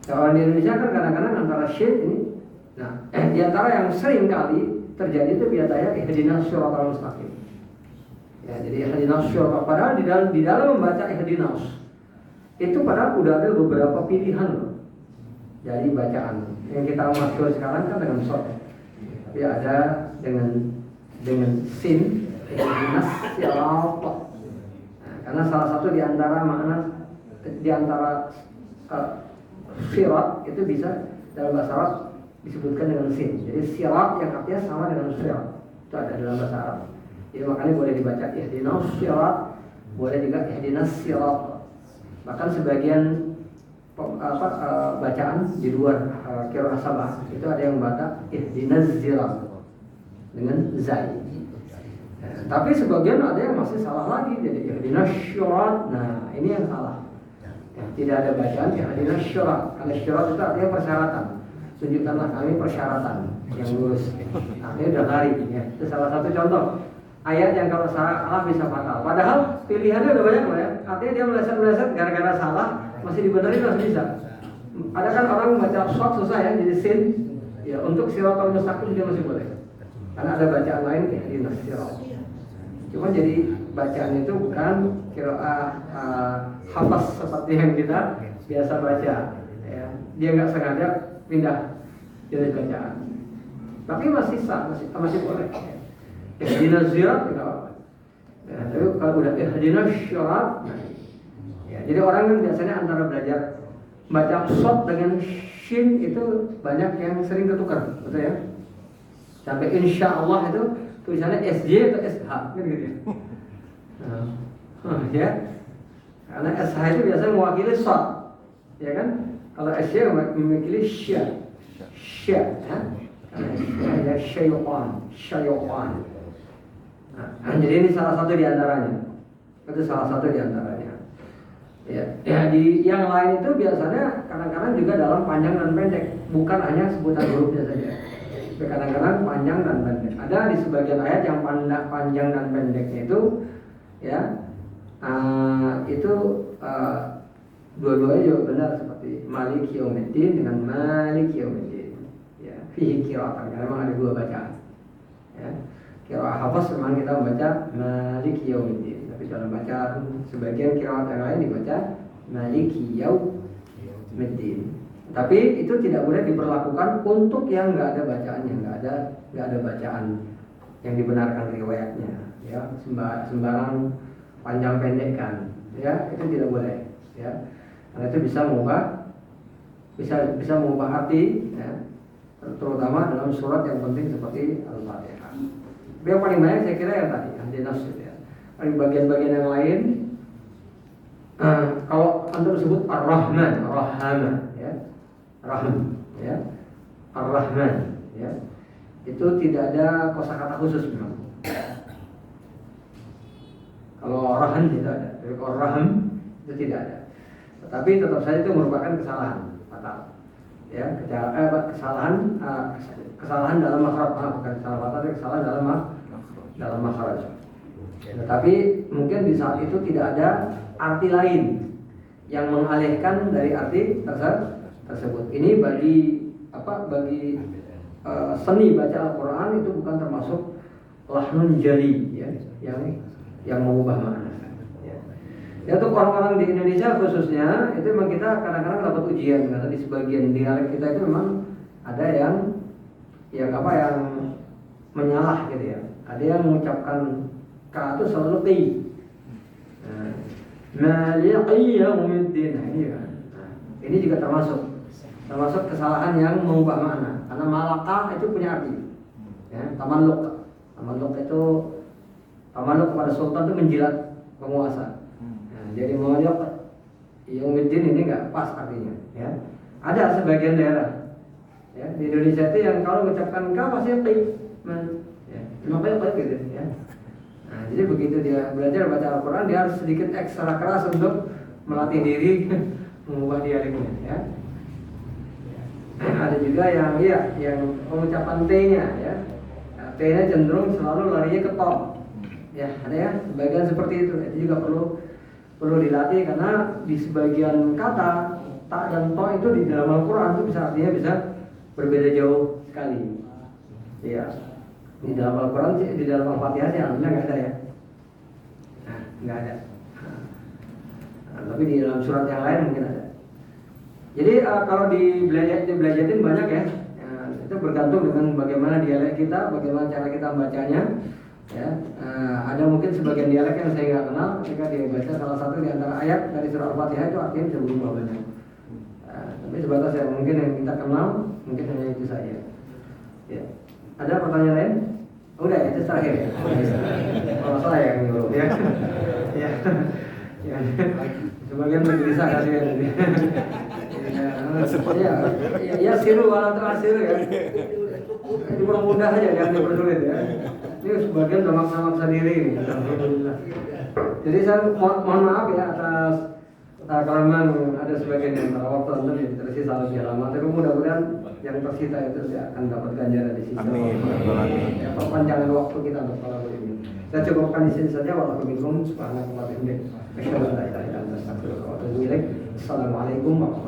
Kalau di Indonesia kan kadang-kadang antara shin ini, nah, di antara yang sering kali terjadi itu biasanya ihdinas siratal mustaqim. Ya, jadi ihdinas siratal, padahal di dalam membaca ihdinas itu padahal udah ada beberapa pilihan loh. Jadi bacaan yang kita masyhur sekarang kan dengan short. Tapi ada dengan sin ihdinas siratal. Nah, karena salah satu di antara makna sirat itu bisa dalam bahasa Arab disebutkan dengan sin. Jadi sirat yang artinya sama dengan sirat. Itu ada dalam bahasa Arab. Jadi makanya boleh dibaca ihdinas sirat, boleh juga ihdinas sirat. Bahkan sebagian bacaan di luar qiraah sabah itu ada yang baca ihdinas sirat dengan zai. Tapi sebagian ada yang masih salah lagi, jadi ihdinas sirat. Nah, ini yang salah. Ya, tidak ada bacaan ihdinas sirat. Karena syarat itu artinya persyaratan. Tunjukkanlah kami persyaratan yang lurus. Nah, ini udah lari ya. Itu salah satu contoh ayat yang kalau salah bisa fatal. Padahal pilihannya udah banyak loh ya. Artinya dia meleset gara-gara salah masih dibenerin masih bisa. Ada kan orang membaca short susah ya, jadi sin. Ya, untuk siratal mustaqim dia masih boleh. Karena ada bacaan lain ihdinas sirat. Cuma jadi bacaan itu bukan qiraah hafaz seperti yang kita biasa baca. Ya. Dia nggak sengaja pindah jenis bacaan. Tapi masih sah, masih boleh. Ihdinas sirat tidak apa. Ya, tapi kalau udah ihdinas syirat, Ya, jadi orang kan biasanya antara belajar baca shot dengan shin itu banyak yang sering ketukar, betul ya? Sampai insya Allah itu tulisannya SJ atau SH, gitu ya. Ya, karena SH itu biasanya mewakili shot, ya kan? Kalau SJ mewakili sya, ya. Ya syaitan. Nah, jadi ini salah satu di antaranya. Itu salah satu di antaranya. Ya, di yang lain itu biasanya kadang-kadang juga dalam panjang dan pendek, bukan hanya sebutan hurufnya saja. Tapi kadang-kadang panjang dan pendek. Ada di sebagian ayat yang panjang dan pendeknya itu, ya, itu dua-duanya juga benar seperti Malik Yaumiddin dengan Malik Yaumiddin. Ya, fihi qira'atan, karena memang ada dua bacaan. Ya. Qira'ah Hafs memang kita membaca Malik Yaumiddin, tapi dalam bacaan sebagian qira'at yang lain dibaca Maliki Yaumiddin. Tapi itu tidak boleh diperlakukan untuk yang nggak ada bacaannya, nggak ada bacaan yang dibenarkan riwayatnya, ya, sembarang panjang pendekkan, ya, itu tidak boleh, ya, karena itu bisa mengubah arti, ya, terutama dalam surat yang penting seperti Al-Fatihah. Yang paling banyak saya kira yang tadi, Ahdinas, ya. Paling bagian-bagian yang lain, kalau antum sebut Ar-Rahman, Rahman, ya, Rahm, ya, Ar-Rahman, ya, itu tidak ada kosakata khusus memang. Kalau Rahman tidak ada, tapi kalau Rahm itu tidak ada. Tetapi tetap saja itu merupakan kesalahan fatal. Ya, kesalahan dalam makhraj, bukan kesalahan fatal, tapi kesalahan dalam makhraj. Tetapi mungkin di saat itu tidak ada arti lain yang mengalihkan dari arti tersebut. Ini bagi seni baca Al-Quran itu bukan termasuk lahnun jali, ya, yang mengubah makna. Ya, untuk orang-orang di Indonesia khususnya itu memang kita kadang-kadang dapat ujian karena di sebagian dialek kita itu memang ada yang menyalah gitu ya. Ada yang mengucapkan ka itu selalu qi. Maliki yaumiddin. Ini juga termasuk kesalahan yang mengubah makna. Karena malaka itu punya arti. Ya, tamalluk itu tamalluk kepada sultan itu menjilat penguasa. Jadi Malik Yaumiddin ini nggak pas artinya, ya. Ada sebagian daerah, ya, di Indonesia itu yang kalau mengucapkan ka pasti qi, ya, makanya gitu, ya. Nah, jadi begitu dia belajar baca Al-Quran, dia harus sedikit ekstra keras untuk melatih diri mengubah dialeknya, ya. Ada juga yang pengucapan T-nya, ya. Nah, T-nya cenderung selalu larinya ke to, ya. Ada ya, sebagian seperti itu juga perlu dilatih karena di sebagian kata ta dan to itu di dalam Al-Quran itu artinya bisa berbeda jauh sekali. Ya, di dalam Al-Quran, di dalam Al-Fatihah sih alhamdulillah nggak ada, ya. Nah, nggak ada. Nah, tapi di dalam surat yang lain mungkin ada. Jadi kalau dibelajarin banyak, ya. Itu bergantung dengan bagaimana dialek kita, bagaimana cara kita membacanya. Ya, ada mungkin sebagian dialek yang saya nggak kenal, ketika dia baca salah satu di antara ayat dari surah Al-Fatihah itu artinya bisa berubah banyak. Tapi sebatas yang mungkin yang kita kenal, mungkin hanya itu saja. Ya. Ada pertanyaan lain? Udah, itu terakhir, ya. Kalau saya yang nyuruh, ya. Ya. Ya. Sebagian bergelisah kasihan. Ya, siru walau terasiru, ya. Dipermudah aja, jangan dipersulit, ya. Ini sebagian udah maksa sendiri, alhamdulillah. Jadi saya mohon maaf, ya, atas kalau memang ada sebagian yang waktu nanti tersisa lebih lama, tapi mudah-mudahan yang tersisa itu akan dapat ganjaran di sini. Amin. Ya, perpanjangan waktu kita untuk para ini. Saya cukupkan di sini saja. Wassalamualaikum warahmatullahi wabarakatuh. Assalamualaikum warahmatullahi wabarakatuh.